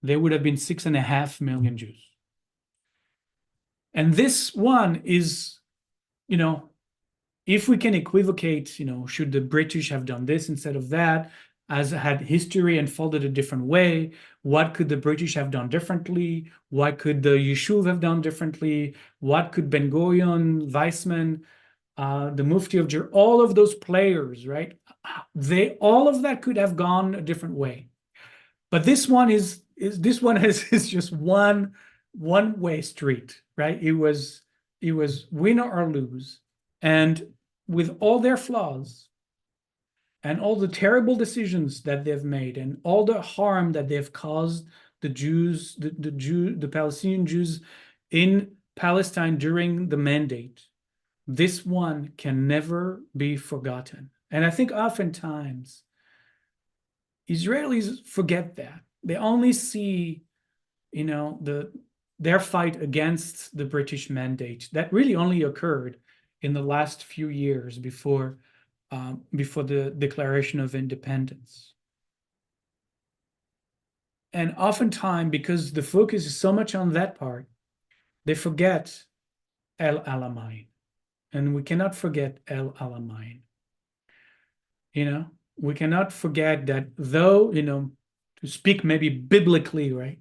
there would have been 6.5 million Jews. And this one is, if we can equivocate, should the British have done this instead of that? As had history unfolded a different way, what could the British have done differently? What could the Yishuv have done differently? What could Ben Gurion, Weizmann, the Mufti of Jerusalem, all of those players, right? All of that could have gone a different way. But this one is just one way street, right? It was win or lose. And with all their flaws, and all the terrible decisions that they've made and all the harm that they've caused the Jews, the Palestinian Jews in Palestine during the mandate, this one can never be forgotten. And I think oftentimes Israelis forget that. They only see, their fight against the British mandate that really only occurred in the last few years before the Declaration of Independence. And oftentimes, because the focus is so much on that part, they forget El Alamein. And we cannot forget El Alamein. We cannot forget that though, to speak maybe biblically, right?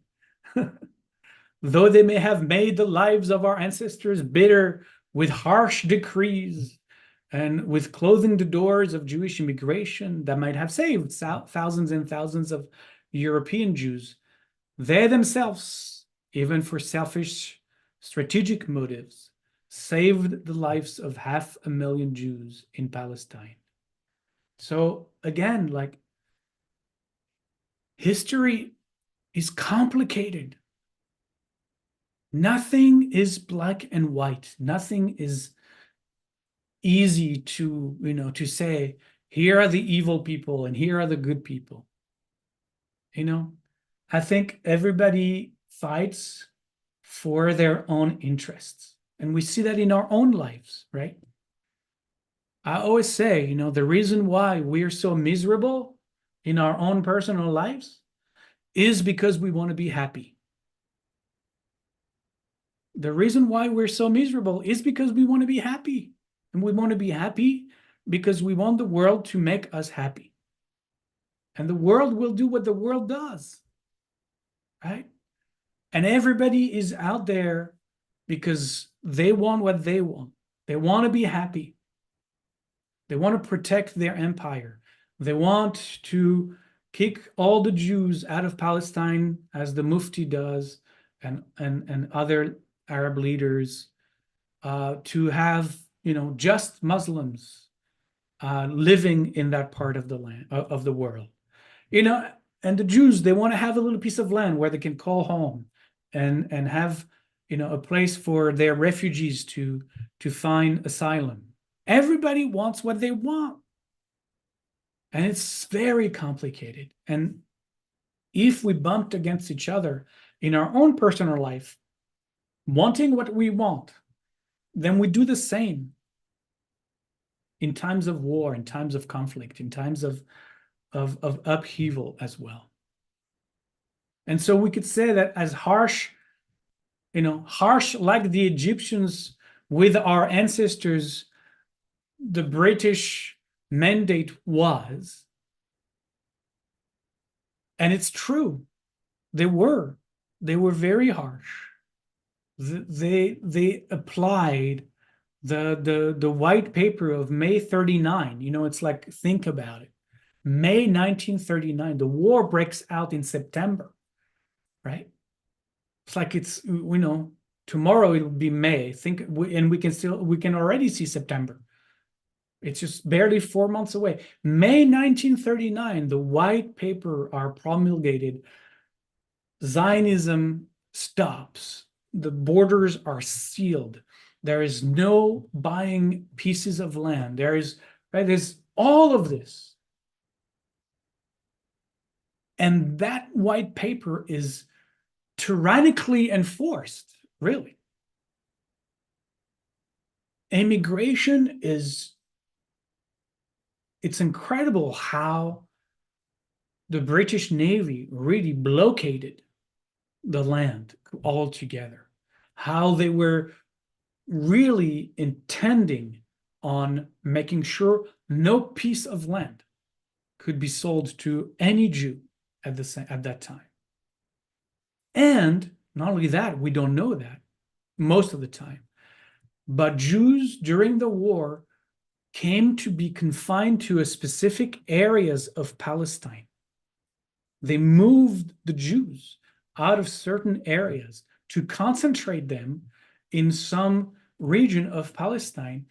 Though they may have made the lives of our ancestors bitter with harsh decrees and with closing the doors of Jewish immigration that might have saved thousands and thousands of European Jews, they themselves, even for selfish strategic motives, saved the lives of 500,000 Jews in Palestine. So again, like, history is complicated. Nothing is black and white. Nothing is easy to say, here are the evil people and here are the good people. I think everybody fights for their own interests. And we see that in our own lives, right? I always say, the reason why we're so miserable in our own personal lives is because we want to be happy. The reason why we're so miserable is because we want to be happy. And we want to be happy because we want the world to make us happy. And the world will do what the world does, right? And everybody is out there because they want what they want. They want to be happy. They want to protect their empire. They want to kick all the Jews out of Palestine, as the Mufti does, and other Arab leaders, to have just Muslims living in that part of the land of the world. And the Jews, they want to have a little piece of land where they can call home and have a place for their refugees to find asylum. Everybody wants what they want. And it's very complicated. And if we bumped against each other in our own personal life, wanting what we want, then we do the same in times of war, in times of conflict, in times of upheaval as well. And so we could say that as harsh like the Egyptians with our ancestors, the British mandate was, and it's true, they were very harsh. They applied the white paper of May 39. It's like, think about it. May 1939, the war breaks out in September, right? It's like tomorrow it will be May. And we can already see September. It's just barely 4 months away. May 1939, the white paper are promulgated. Zionism stops. The borders are sealed. There is no buying pieces of land. There's all of this. And that white paper is tyrannically enforced, really. Immigration it's incredible how the British Navy really blockaded the land altogether, how they were really intending on making sure no piece of land could be sold to any Jew at that time. And not only that, we don't know that most of the time, but Jews during the war came to be confined to a specific areas of Palestine. They moved the Jews out of certain areas to concentrate them in some region of Palestine,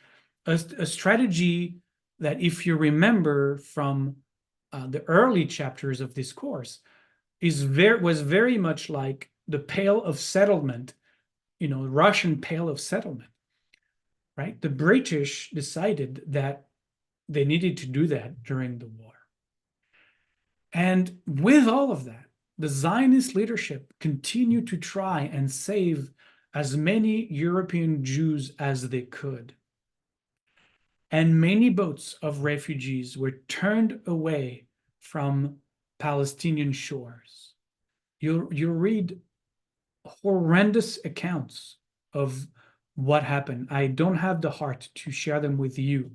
a strategy that, if you remember from the early chapters of this course, was very much like the Pale of Settlement, Russian Pale of Settlement, right? The British decided that they needed to do that during the war. And with all of that, the Zionist leadership continued to try and save as many European Jews as they could. And many boats of refugees were turned away from Palestinian shores. You read horrendous accounts of what happened. I don't have the heart to share them with you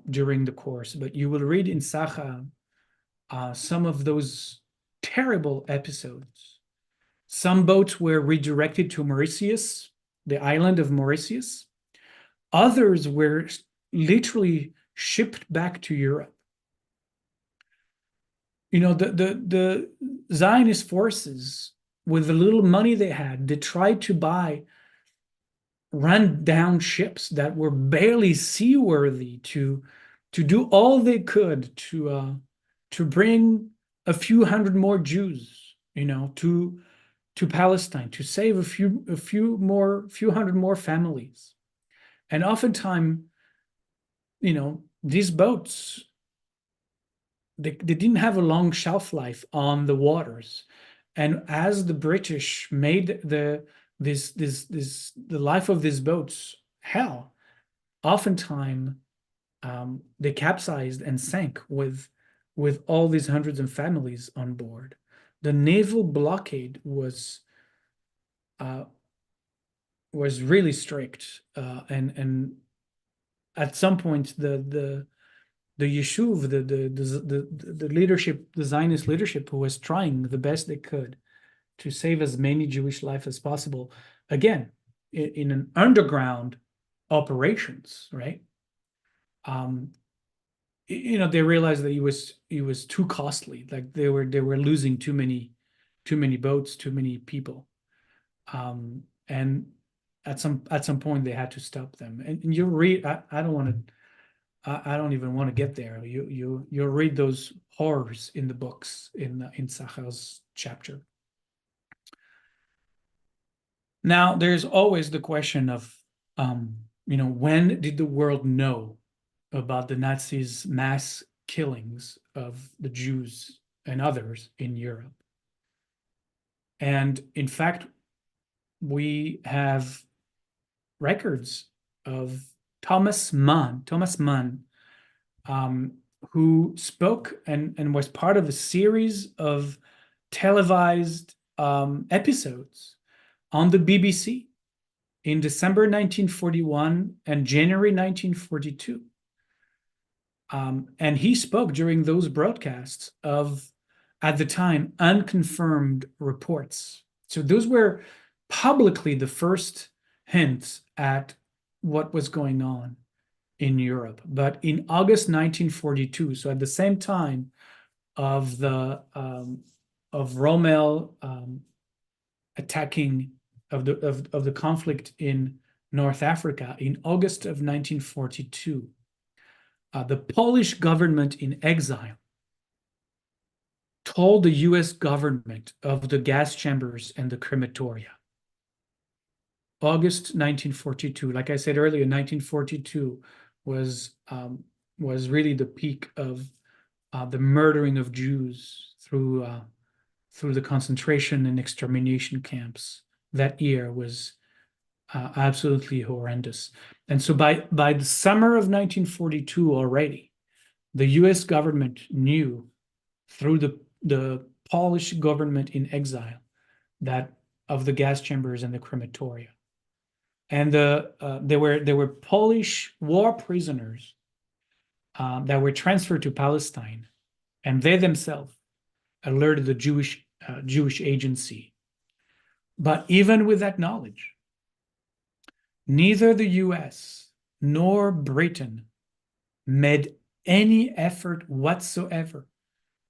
during the course, but you will read in Sacha some of those terrible episodes. Some boats were redirected to Mauritius, the island of Mauritius. Others were literally shipped back to Europe. The Zionist forces, with the little money they had, they tried to buy run-down ships that were barely seaworthy to do all they could to bring a few hundred more Jews, to Palestine, to save a few hundred more families. And oftentimes, these boats, they didn't have a long shelf life on the waters. And as the British made the life of these boats hell, oftentimes they capsized and sank with all these hundreds of families on board. The naval blockade was really strict, and at some point the Yishuv, the leadership, the Zionist leadership, who was trying the best they could to save as many Jewish lives as possible, again, in an underground operations, right? They realized that it was too costly. Like they were losing too many boats, too many people, and at some point they had to stop them. And you read, I don't want to. I don't even want to get there. You'll read those horrors in the books in Sachel's chapter. Now, there's always the question of, when did the world know about the Nazis' mass killings of the Jews and others in Europe? And in fact, we have records of Thomas Mann, who spoke and was part of a series of televised episodes on the BBC in December 1941 and January 1942. And he spoke during those broadcasts of, at the time, unconfirmed reports. So those were publicly the first hints at what was going on in Europe. But in August 1942, so at the same time of Rommel attacking of the conflict in North Africa, in August of 1942, the Polish government in exile told the US government of the gas chambers and the crematoria. August 1942, like I said earlier, 1942 was really the peak of the murdering of Jews through the concentration and extermination camps. That year was absolutely horrendous. And so by the summer of 1942 already, the US government knew through the Polish government in exile that of the gas chambers and the crematoria. And there were Polish war prisoners that were transferred to Palestine, and they themselves alerted the Jewish agency. But even with that knowledge, neither the US nor Britain made any effort whatsoever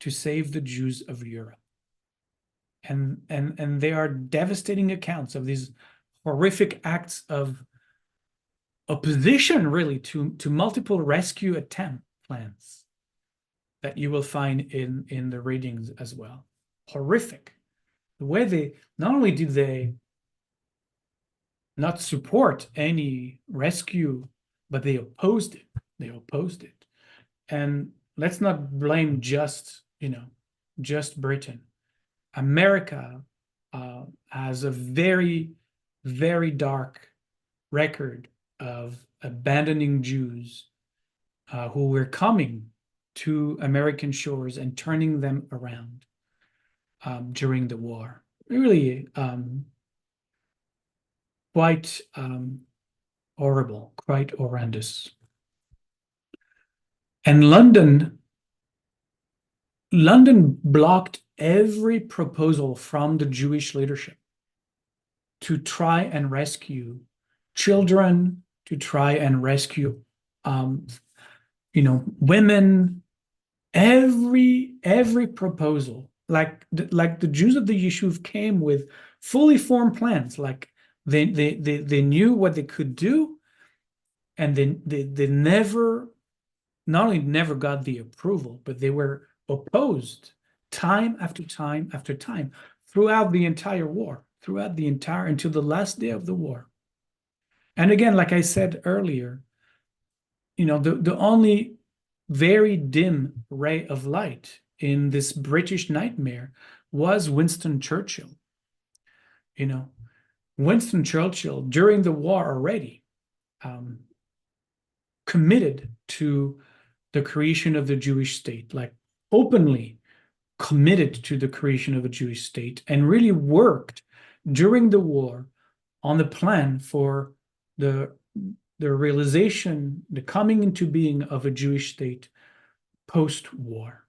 to save the Jews of Europe. And there are devastating accounts of these horrific acts of opposition really to multiple rescue attempt plans that you will find in the readings as well. Horrific. The way they not only did they not support any rescue, but they opposed it. They opposed it. And let's not blame just Britain. America has a very, very dark record of abandoning Jews who were coming to American shores and turning them around during the war. Really quite horrible, quite horrendous. And London blocked every proposal from the Jewish leadership to try and rescue children, to try and rescue, women. Every proposal, like the Jews of the Yishuv came with fully formed plans, like they knew what they could do, and they never, not only never got the approval, but they were opposed time after time after time throughout the entire war, until the last day of the war. And again, like I said earlier, the only very dim ray of light in this British nightmare was Winston Churchill. Winston Churchill, during the war already, committed to the creation of the Jewish state, like openly committed to the creation of a Jewish state, and really worked during the war on the plan for the realization, the coming into being of a Jewish state post-war.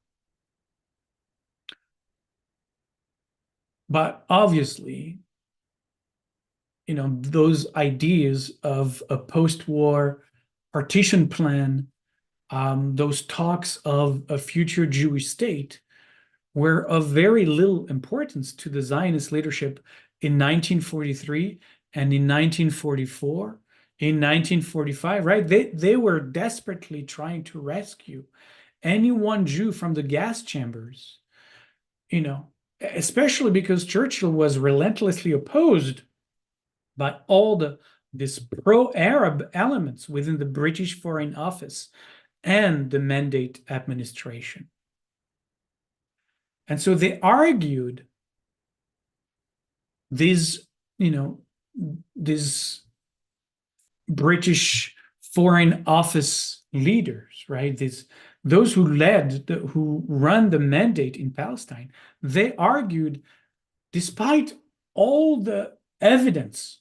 But obviously, those ideas of a post-war partition plan, those talks of a future Jewish state were of very little importance to the Zionist leadership in 1943 and in 1944, in 1945, right? They were desperately trying to rescue any one Jew from the gas chambers, especially because Churchill was relentlessly opposed by all this pro-Arab elements within the British Foreign Office and the Mandate administration. And so they argued these British Foreign Office leaders, right? Those who run the Mandate in Palestine, they argued, despite all the evidence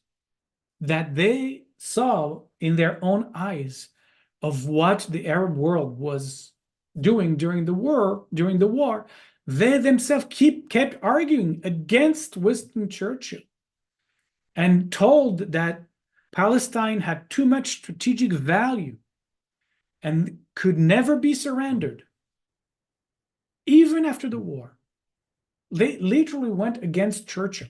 that they saw in their own eyes of what the Arab world was doing during the war, they themselves kept arguing against Winston Churchill and told that Palestine had too much strategic value and could never be surrendered, even after the war. They literally went against Churchill,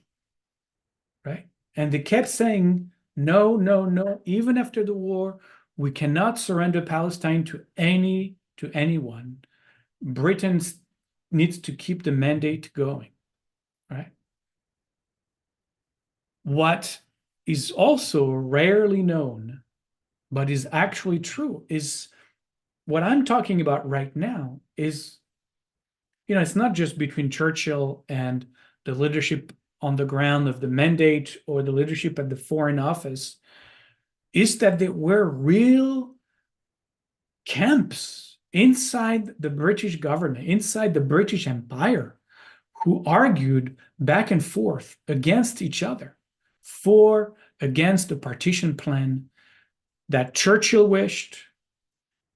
right? And they kept saying, no, no, no, even after the war, we cannot surrender Palestine to anyone. Britain needs to keep the mandate going, right? What is also rarely known, but is actually true, is what I'm talking about right now is, it's not just between Churchill and the leadership on the ground of the Mandate or the leadership at the Foreign Office, is that there were real camps inside the British government, inside the British Empire, who argued back and forth against each other, against the partition plan that Churchill wished,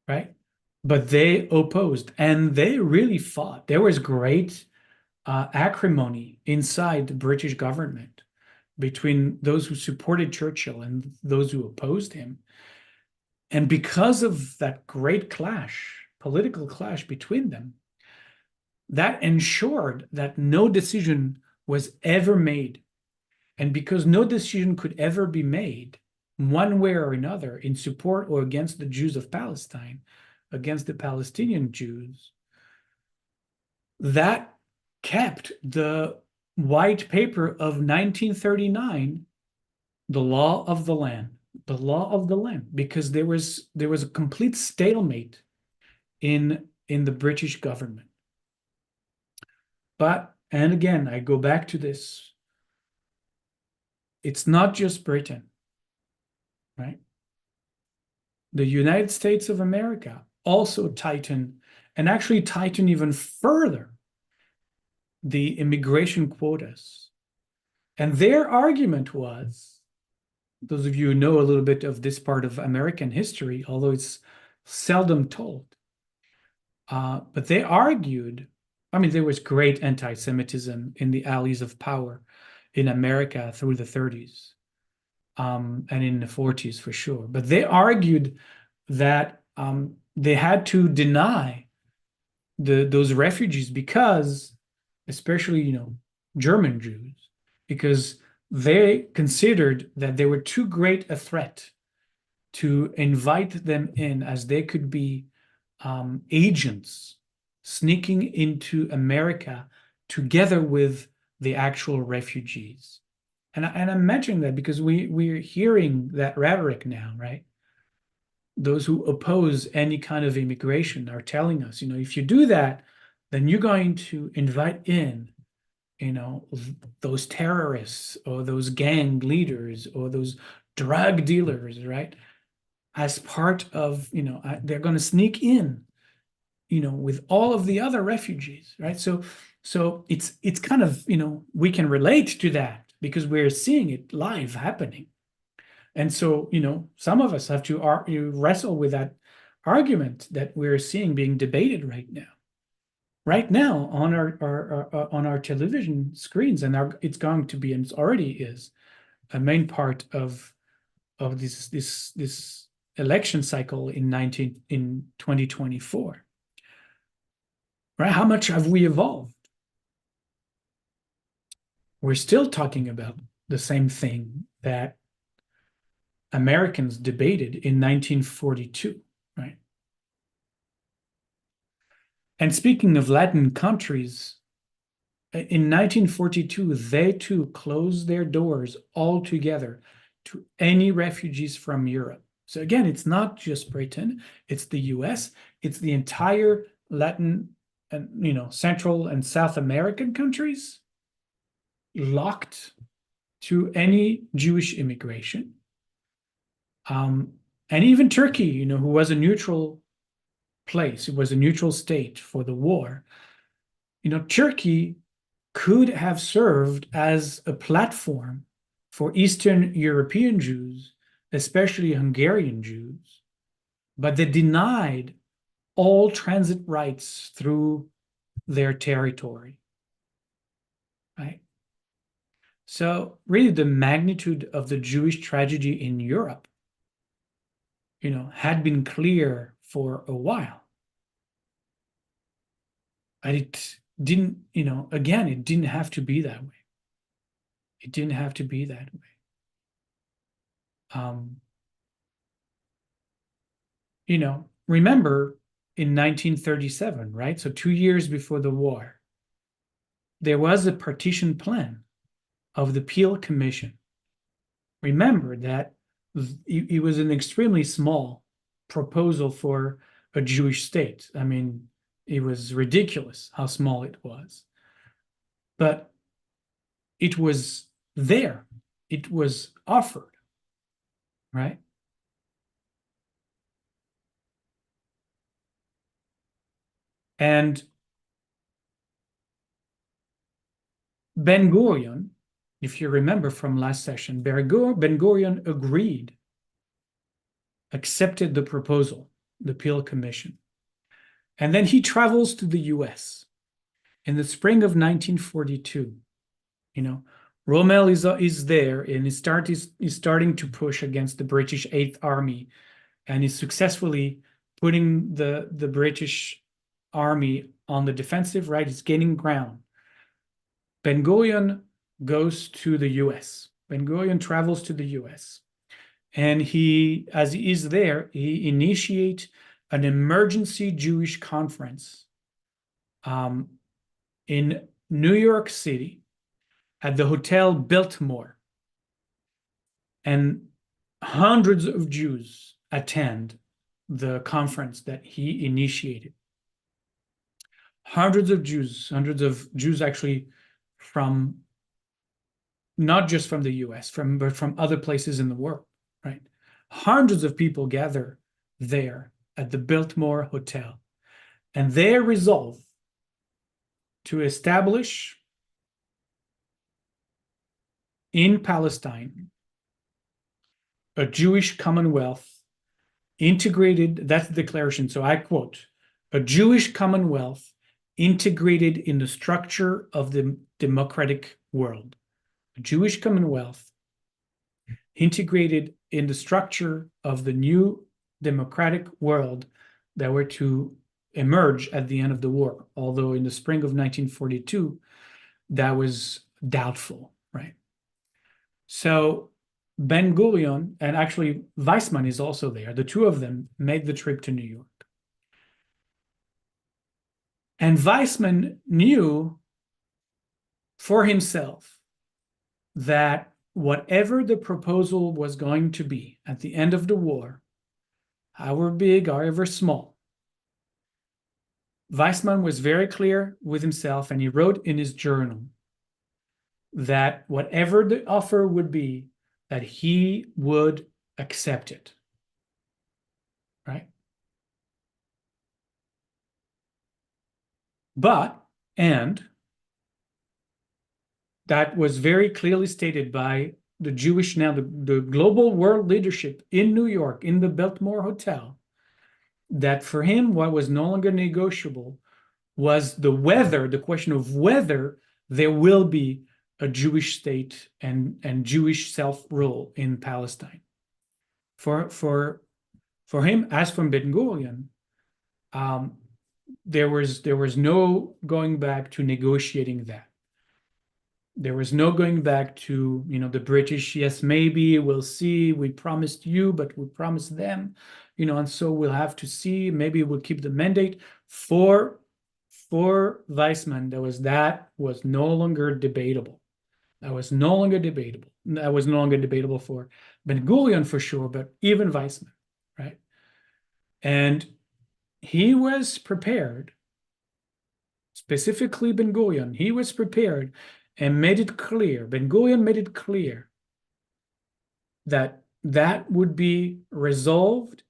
right? But they opposed, and they really fought. There was great acrimony inside the British government between those who supported Churchill and those who opposed him. And because of that great political clash between them, that ensured that no decision was ever made. And because no decision could ever be made, one way or another in support or against the Jews of Palestine, against the Palestinian Jews, that kept the white paper of 1939 the law of the land, because there was a complete stalemate in the British government. But, and again, I go back to this, it's not just Britain, right? The United States of America also tightened, and actually tightened even further, the immigration quotas. And their argument was, those of you who know a little bit of this part of American history, although it's seldom told, but they argued, I mean, there was great anti-Semitism in the alleys of power in America through the 30s, and in the 40s for sure. But they argued that they had to deny those refugees because, especially, German Jews, because they considered that they were too great a threat to invite them in, as they could be agents sneaking into America together with the actual refugees. And I'm mentioning that because we're hearing that rhetoric now, right? Those who oppose any kind of immigration are telling us, if you do that, then you're going to invite in, those terrorists or those gang leaders or those drug dealers, right? As part of, they're going to sneak in, with all of the other refugees, right? So it's kind of, we can relate to that because we're seeing it live happening. And so, some of us have to wrestle with that argument that we're seeing being debated right now. Right now on our television screens, and it's going to be, and it already is, a main part of this election cycle in 2024. Right? How much have we evolved? We're still talking about the same thing that Americans debated in 1942, right? And speaking of Latin countries, in 1942, they too closed their doors altogether to any refugees from Europe. So again, it's not just Britain, it's the US, it's the entire Latin and, Central and South American countries locked to any Jewish immigration. And even Turkey, who was a neutral place, it was a neutral state for the war. Turkey could have served as a platform for Eastern European Jews, especially Hungarian Jews, but they denied all transit rights through their territory, right? So really the magnitude of the Jewish tragedy in Europe, had been clear for a while. And it didn't, again, it didn't have to be that way. It didn't have to be that way. Remember in 1937, right? So 2 years before the war, there was a partition plan of the Peel Commission. Remember that it was an extremely small proposal for a Jewish state. I mean, it was ridiculous how small it was. But it was there. It was offered, right? And Ben-Gurion, if you remember from last session, Ben-Gurion agreed, accepted the proposal, the Peel Commission. And then he travels to the US in the spring of 1942. Rommel is there and is starting to push against the British Eighth Army, and is successfully putting the British Army on the defensive, right? It's gaining ground. Ben-Gurion goes to the US. Ben-Gurion travels to the US. And as he is there, he initiates an emergency Jewish conference um, in New York City at the Hotel Biltmore. And hundreds of Jews attend the conference that he initiated. Hundreds of Jews actually from not just from the US, but from other places in the world, right? Hundreds of people gather there at the Biltmore Hotel, and they resolve to establish in Palestine a Jewish commonwealth integrated, that's the declaration. So I quote, a Jewish commonwealth integrated in the structure of the democratic world. A Jewish commonwealth integrated in the structure of the new democratic world that were to emerge at the end of the war. Although in the spring of 1942, that was doubtful, right? So Ben-Gurion, and actually Weizmann is also there. The two of them made the trip to New York. And Weizmann knew for himself that whatever the proposal was going to be at the end of the war, however big, however small, Weizmann was very clear with himself, and he wrote in his journal that whatever the offer would be, that he would accept it, right? And that was very clearly stated by the Jewish, now the global world leadership in New York, in the Biltmore Hotel, that for him, what was no longer negotiable was the question of whether there will be a Jewish state and Jewish self-rule in Palestine. For him, as from Ben-Gurion, there was no going back to negotiating that. There was no going back to, the British, yes, maybe, we'll see, we promised you, but we promised them, and so we'll have to see, maybe we'll keep the mandate. For Weizmann, that was no longer debatable. That was no longer debatable. That was no longer debatable for Ben-Gurion for sure, but even Weizmann, right? And he was prepared, specifically Ben-Gurion, he was prepared and made it clear, Ben-Gurion made it clear that that would be resolved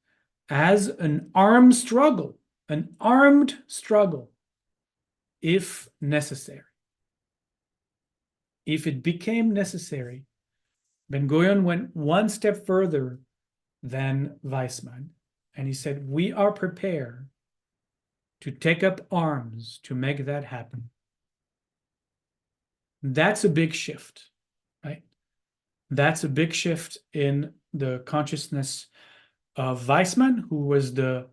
as an armed struggle, if necessary. If it became necessary, Ben-Gurion went one step further than Weizmann, and he said, we are prepared to take up arms to make that happen. That's a big shift, right? That's a big shift in the consciousness of Weizmann, who was the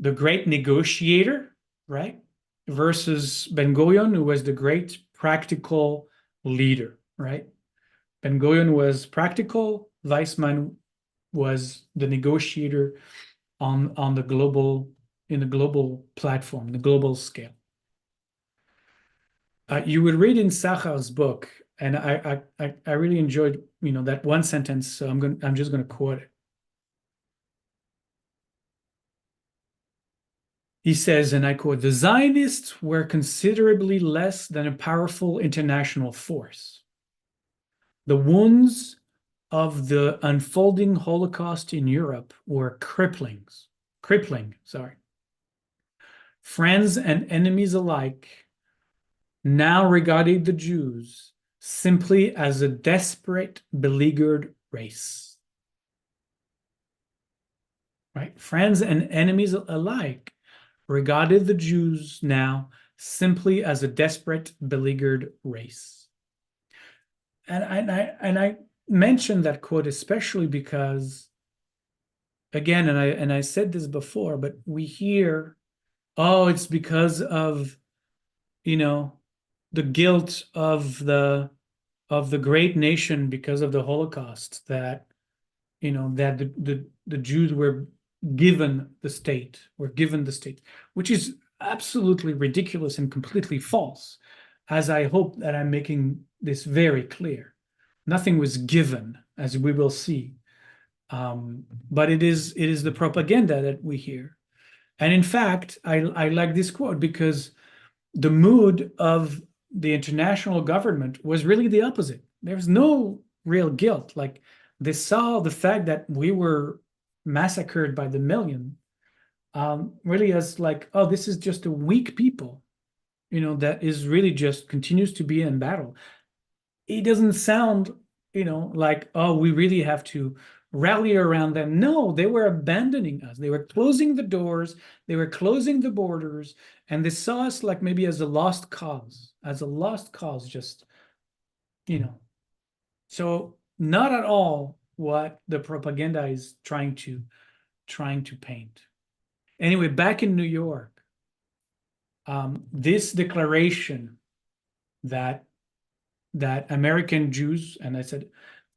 great negotiator, right? Versus Ben-Gurion, who was the great practical leader, right? Ben-Gurion was practical, Weizmann was the negotiator in the global platform, the global scale. You would read in Sachar's book, and I really enjoyed that one sentence, so I'm just going to quote it. He says, and I quote, "The Zionists were considerably less than a powerful international force. The wounds of the unfolding Holocaust in Europe were crippling. Friends and enemies alike now regarded the Jews simply as a desperate, beleaguered race." Right? Friends and enemies alike regarded the Jews now simply as a desperate, beleaguered race. And I mentioned that quote especially because, again, and I said this before, but we hear, oh, it's because of, the guilt of the great nation because of the Holocaust that that the Jews were given the state, which is absolutely ridiculous and completely false, as I hope that I'm making this very clear. Nothing was given, as we will see. But it is the propaganda that we hear. And in fact, I like this quote because the mood of the international government was really the opposite. There's no real guilt. Like they saw the fact that we were massacred by the million, really as like, oh, this is just a weak people, that is really just continues to be in battle. It doesn't sound, like, oh, we really have to rally around them. No, they were abandoning us. They were closing the doors, they were closing the borders, and they saw us like maybe as a lost cause, just, you know. So not at all what the propaganda is trying to paint. Anyway, back in New York, this declaration that American Jews, and I said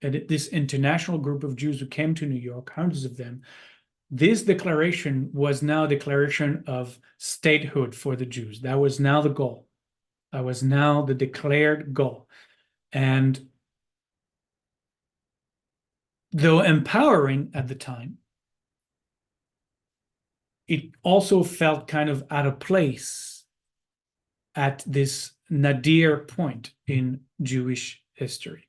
this international group of Jews who came to New York, hundreds of them, this declaration was now a declaration of statehood for the Jews. That was now the goal. That was now the declared goal. And though empowering at the time, it also felt kind of out of place at this nadir point in Jewish history.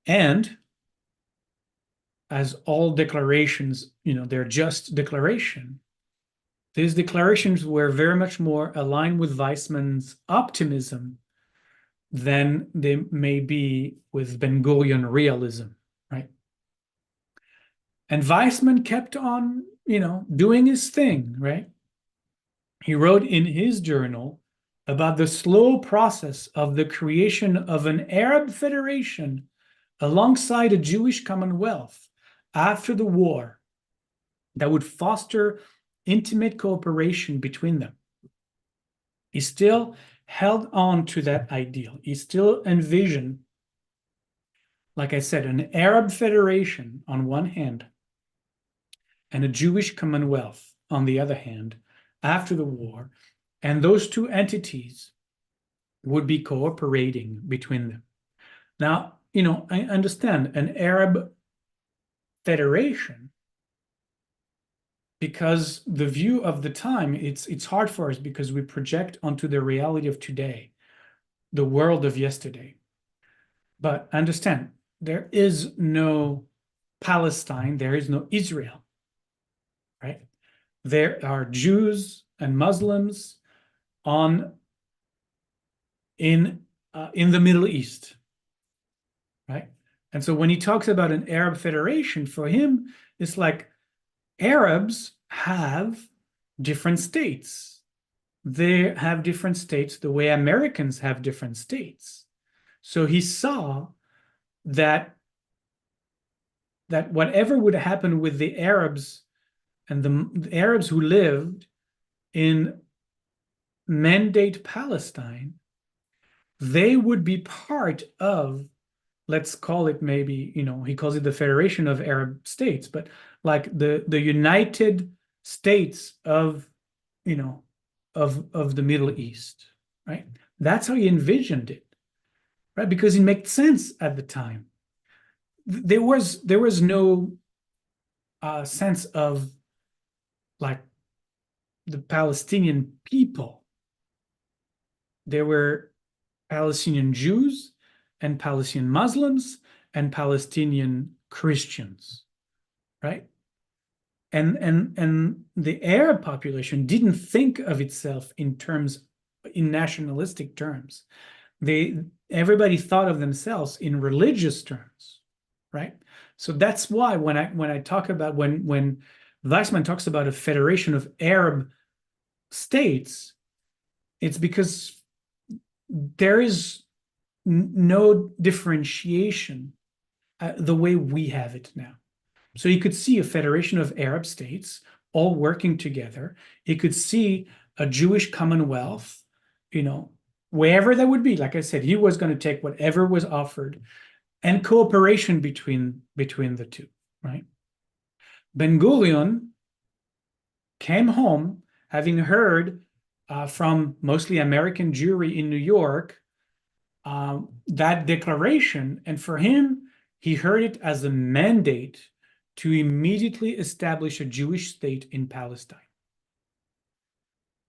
And as all declarations, they're just declaration. These declarations were very much more aligned with Weizmann's optimism than they may be with Ben-Gurion realism, right? And Weizmann kept on, doing his thing, right? He wrote in his journal about the slow process of the creation of an Arab federation alongside a Jewish Commonwealth after the war that would foster intimate cooperation between them. He still held on to that ideal. He still envisioned, like I said, an Arab federation on one hand and a Jewish Commonwealth on the other hand after the war, and those two entities would be cooperating between them. Now, I understand an Arab federation, because the view of the time, it's hard for us because we project onto the reality of today, the world of yesterday. But understand, there is no Palestine, there is no Israel, right? There are Jews and Muslims in the Middle East, right? And so when he talks about an Arab federation, for him, it's like Arabs have different states. They have different states the way Americans have different states. So he saw that whatever would happen with the Arabs and the Arabs who lived in Mandate Palestine, they would be part of, let's call it maybe, he calls it the Federation of Arab States, but like the United States of, of the Middle East, right? That's how he envisioned it, right? Because it made sense at the time. There was no sense of like the Palestinian people. There were Palestinian Jews and Palestinian Muslims and Palestinian Christians, right? And the Arab population didn't think of itself in nationalistic terms. Everybody thought of themselves in religious terms, right? So that's why when I talk about when Weizmann talks about a federation of Arab states, it's because there is no differentiation the way we have it now. So you could see a federation of Arab states all working together. You could see a Jewish Commonwealth, wherever that would be. Like I said, he was going to take whatever was offered and cooperation between the two, right? Ben-Gurion came home having heard from mostly American Jewry in New York that declaration, and for him, he heard it as a mandate to immediately establish a Jewish state in Palestine.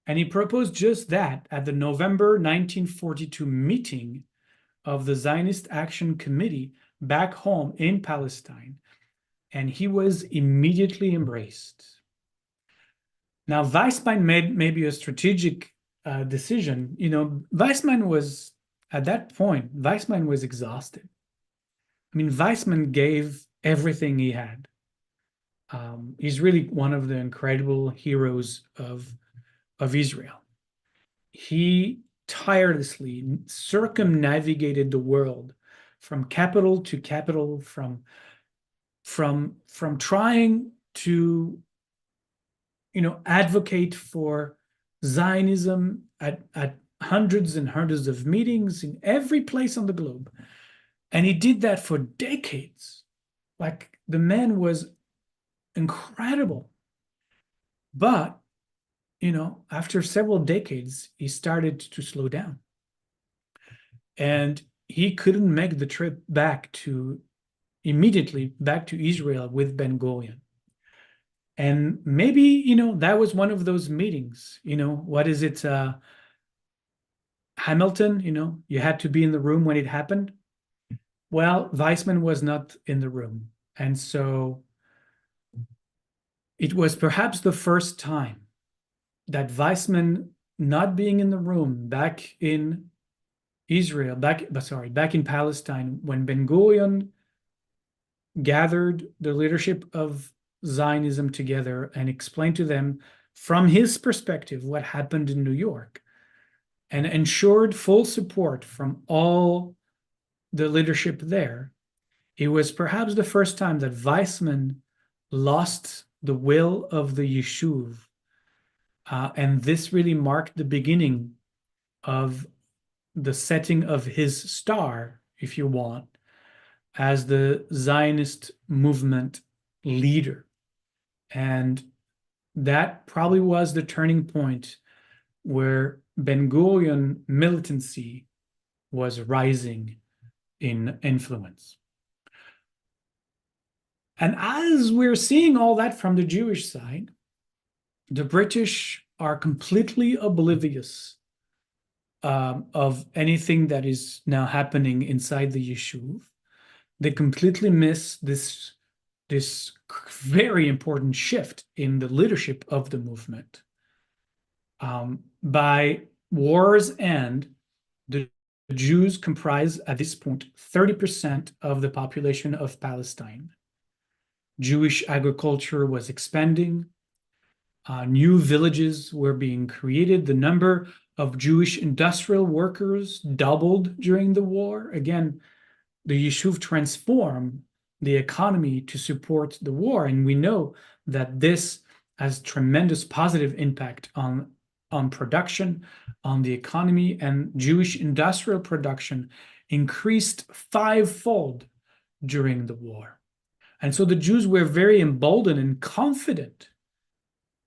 And he proposed just that at the November 1942 meeting of the Zionist Action Committee back home in Palestine, and he was immediately embraced. Now, Weizmann made maybe a strategic decision. Weizmann was, at that point, Weizmann was exhausted. I mean, Weizmann gave everything he had. He's really one of the incredible heroes of Israel. He tirelessly circumnavigated the world from capital to capital, from trying to advocate for Zionism at hundreds and hundreds of meetings in every place on the globe. And he did that for decades. Like, the man was incredible. But, after several decades, he started to slow down. And he couldn't make the trip immediately back to Israel with Ben-Gurion. And maybe, that was one of those meetings. What is it? Hamilton, you had to be in the room when it happened. Well, Weizmann was not in the room. And so it was perhaps the first time that Weizmann not being in the room back in Israel, back in Palestine, when Ben-Gurion gathered the leadership of Zionism together and explained to them from his perspective what happened in New York, and ensured full support from all the leadership there. It was perhaps the first time that Weizmann lost the will of the Yishuv. And this really marked the beginning of the setting of his star, if you want, as the Zionist movement leader. And that probably was the turning point where Ben-Gurion militancy was rising in influence. And as we're seeing all that from the Jewish side, the British are completely oblivious of anything that is now happening inside the Yishuv. They completely miss this very important shift in the leadership of the movement. By war's end, the Jews comprise at this point 30% of the population of Palestine. Jewish agriculture was expanding. New villages were being created. The number of Jewish industrial workers doubled during the war. Again, the Yishuv transformed the economy to support the war. And we know that this has tremendous positive impact on production, on the economy, and Jewish industrial production increased fivefold during the war. And so the Jews were very emboldened and confident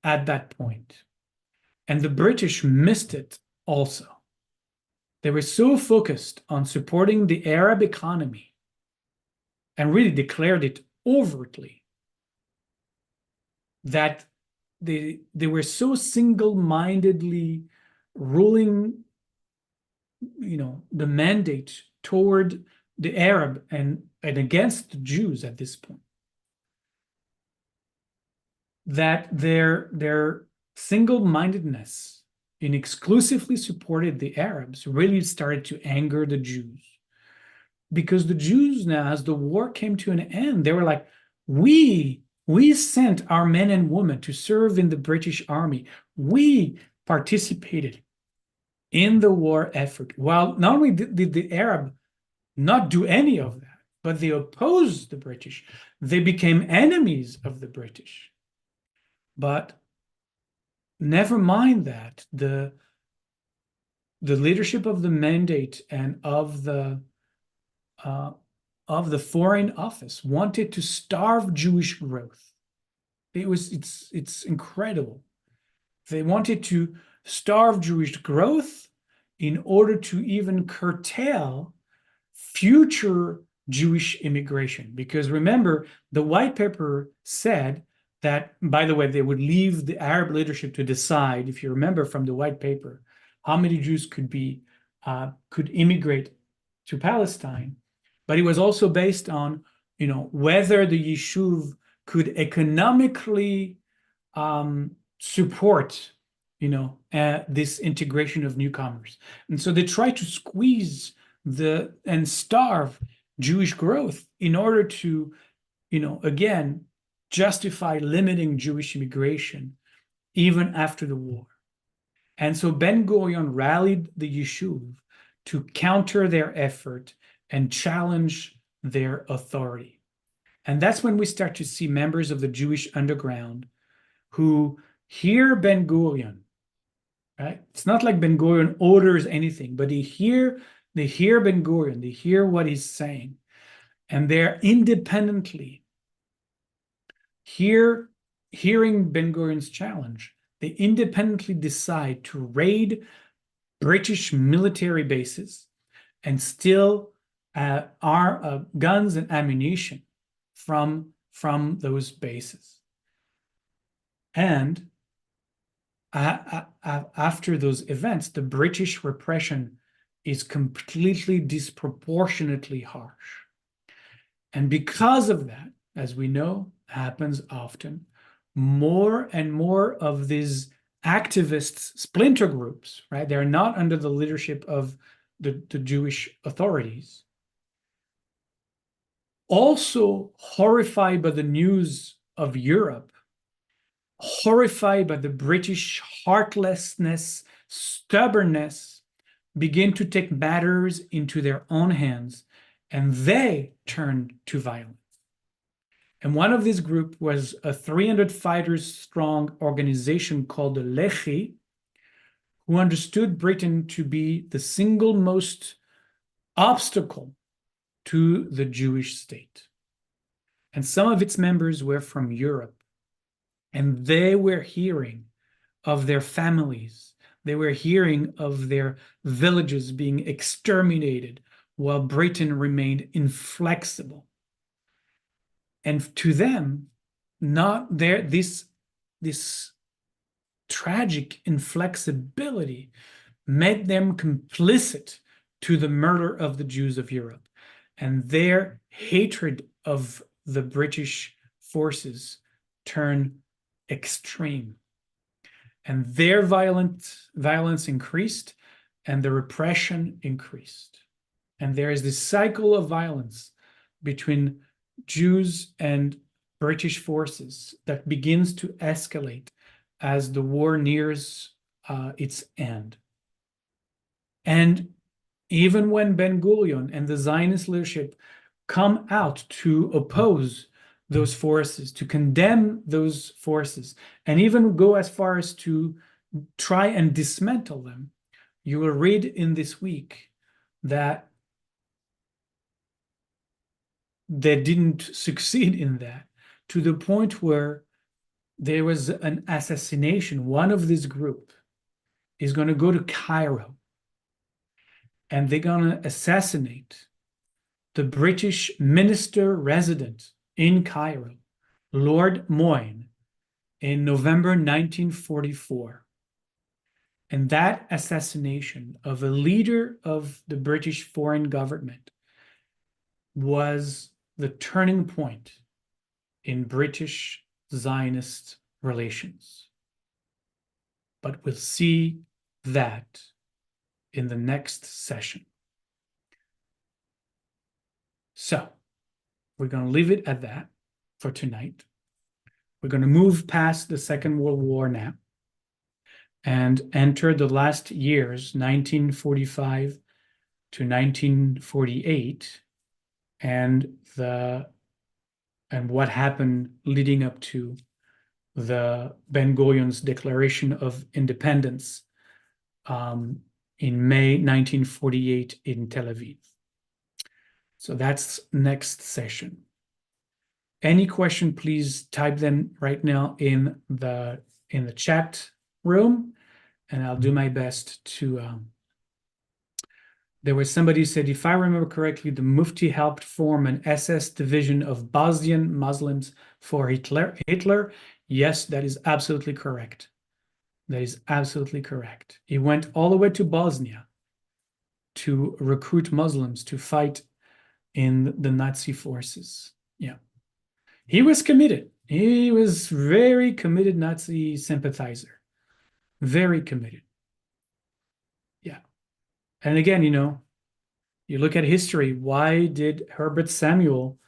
at that point. And the British missed it also. They were so focused on supporting the Arab economy and really declared it overtly that they were so single-mindedly ruling, the mandate toward the Arab and against the Jews at this point, that their single-mindedness in exclusively supported the Arabs really started to anger the Jews. Because the Jews now, as the war came to an end, they were like, we sent our men and women to serve in the British army. We participated in the war effort. While not only did the Arab not do any of that, but they opposed the British. They became enemies of the British. But never mind that, the leadership of the mandate and of the of the Foreign Office wanted to starve Jewish growth. It's incredible. They wanted to starve Jewish growth in order to even curtail future Jewish immigration. Because remember, the white paper said that, by the way, they would leave the Arab leadership to decide, if you remember from the white paper, how many Jews could immigrate to Palestine. But it was also based on, whether the Yishuv could economically support, this integration of newcomers. And so they tried to squeeze and starve Jewish growth in order to, again, justify limiting Jewish immigration even after the war. And so Ben-Gurion rallied the Yishuv to counter their effort and challenge their authority. And that's when we start to see members of the Jewish underground who hear Ben-Gurion, right? It's not like Ben-Gurion orders anything, but they hear Ben-Gurion, they hear what he's saying, and they're independently hearing Ben-Gurion's challenge. They independently decide to raid British military bases and steal guns and ammunition from those bases. And after those events, the British repression is completely disproportionately harsh. And because of that, as we know, happens often, more and more of these activist splinter groups, right? They're not under the leadership of the Jewish authorities. Also horrified by the news of Europe, horrified by the British heartlessness, stubbornness, begin to take matters into their own hands, and they turn to violence. And one of this group was a 300 fighters strong organization called the Lehi, who understood Britain to be the single most obstacle to the Jewish state. And some of its members were from Europe, and they were hearing of their families. They were hearing of their villages being exterminated while Britain remained inflexible. And to them, this tragic inflexibility made them complicit to the murder of the Jews of Europe. And their hatred of the British forces turned extreme. And their violence increased, and the repression increased. And there is this cycle of violence between Jews and British forces that begins to escalate as the war nears its end. And even when Ben-Gurion and the Zionist leadership come out to oppose those forces, to condemn those forces, and even go as far as to try and dismantle them, you will read in this week that they didn't succeed in that, to the point where there was an assassination. One of this group is going to go to Cairo, and they're going to assassinate the British minister resident in Cairo, Lord Moyne, in November 1944. And that assassination of a leader of the British foreign government was the turning point in British Zionist relations. But we'll see that in the next session. So we're going to leave it at that for tonight. We're going to move past the Second World War now and enter the last years, 1945 to 1948, and what happened leading up to the Ben-Gurion's Declaration of Independence in May 1948 in Tel Aviv. So that's next session. Any question, please type them right now in the chat room, and I'll do my best to. There was somebody who said, if I remember correctly, the Mufti helped form an SS division of Bosnian Muslims for Hitler. Yes, that is absolutely correct. That is absolutely correct. He went all the way to Bosnia to recruit Muslims to fight in the Nazi forces. Yeah. He was committed. He was very committed Nazi sympathizer. Very committed. Yeah. And again, you look at history. Why did Herbert Samuel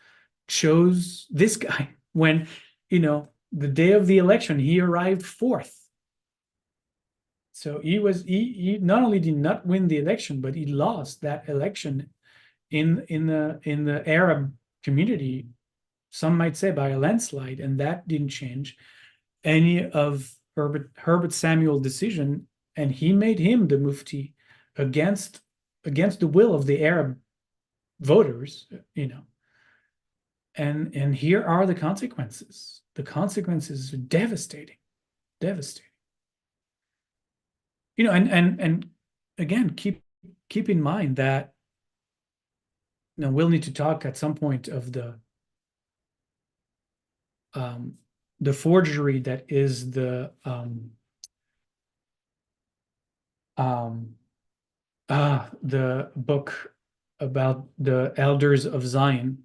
chose this guy when, the day of the election, he arrived fourth? So he not only did not win the election, but he lost that election in the Arab community, some might say by a landslide, and that didn't change any of Herbert Samuel's decision, and he made him the Mufti against the will of the Arab voters, and here are the consequences. The consequences are devastating, devastating. And again, keep in mind that we'll need to talk at some point of the forgery that is the book about the elders of Zion.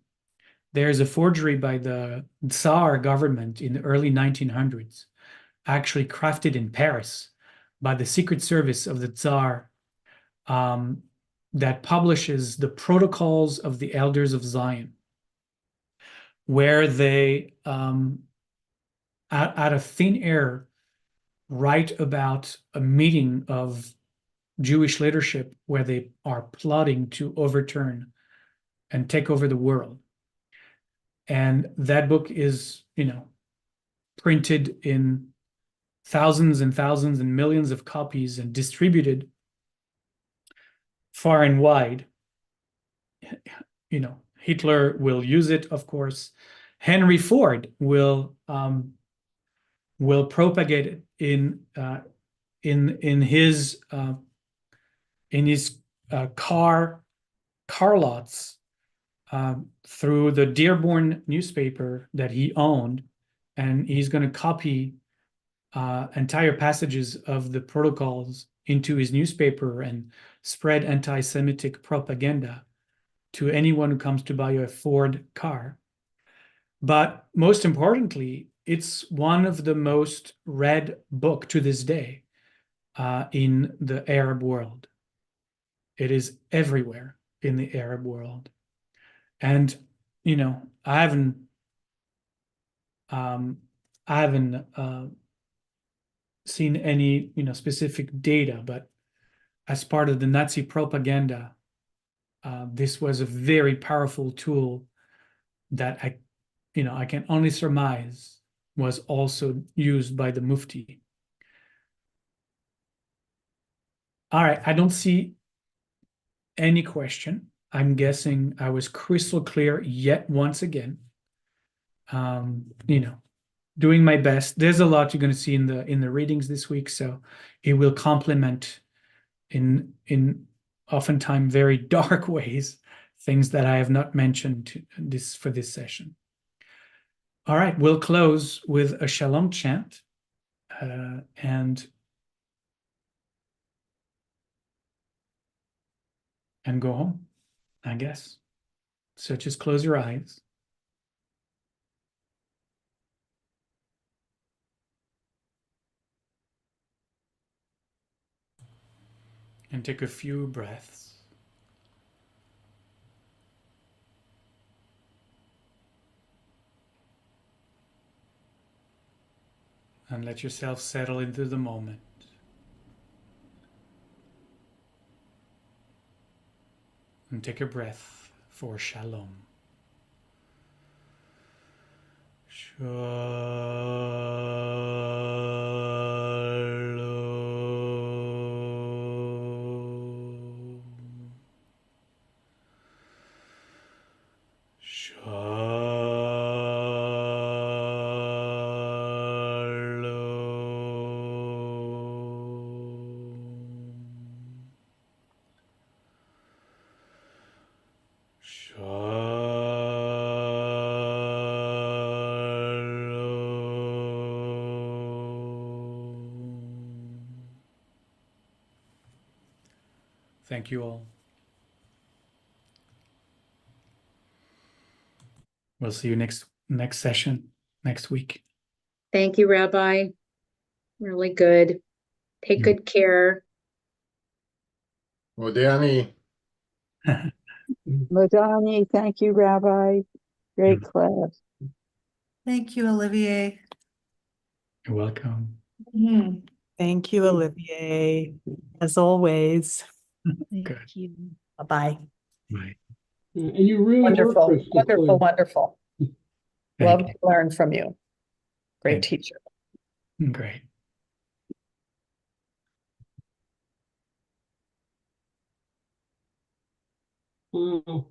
There's a forgery by the Tsar government in the early 1900s, actually crafted in Paris by the Secret Service of the Tsar, that publishes the protocols of the elders of Zion, where they, out of thin air, write about a meeting of Jewish leadership where they are plotting to overturn and take over the world. And that book is, printed in thousands and thousands and millions of copies and distributed far and wide. Hitler will use it, of course. Henry Ford will propagate it in his car lots, through the Dearborn newspaper that he owned, and he's going to copy entire passages of the protocols into his newspaper and spread anti-Semitic propaganda to anyone who comes to buy a Ford car. But most importantly, it's one of the most read book to this day in the Arab world. It is everywhere in the Arab world. And, I haven't seen any, specific data, but as part of the Nazi propaganda, this was a very powerful tool that I can only surmise was also used by the Mufti. All right, I don't see any question. I'm guessing I was crystal clear yet once again. Doing my best. There's a lot you're going to see in the readings this week, so it will complement in oftentimes very dark ways things that I have not mentioned for this session. All right, we'll close with a shalom chant, and go home, I guess. So just close your eyes. And take a few breaths. And let yourself settle into the moment. And take a breath for shalom. Shalom. Thank you all. We'll see you next session next week. Thank you, Rabbi. Really good. Take good care. Modani. Modani, thank you, Rabbi. Great class. Thank you, Olivier. You're welcome. Thank you, Olivier, as always. Good. Bye-bye. Bye. And you really Wonderful, were crystal wonderful, clear. wonderful. Thank Love to learn from you. Great Thank teacher. you. Great. Wow.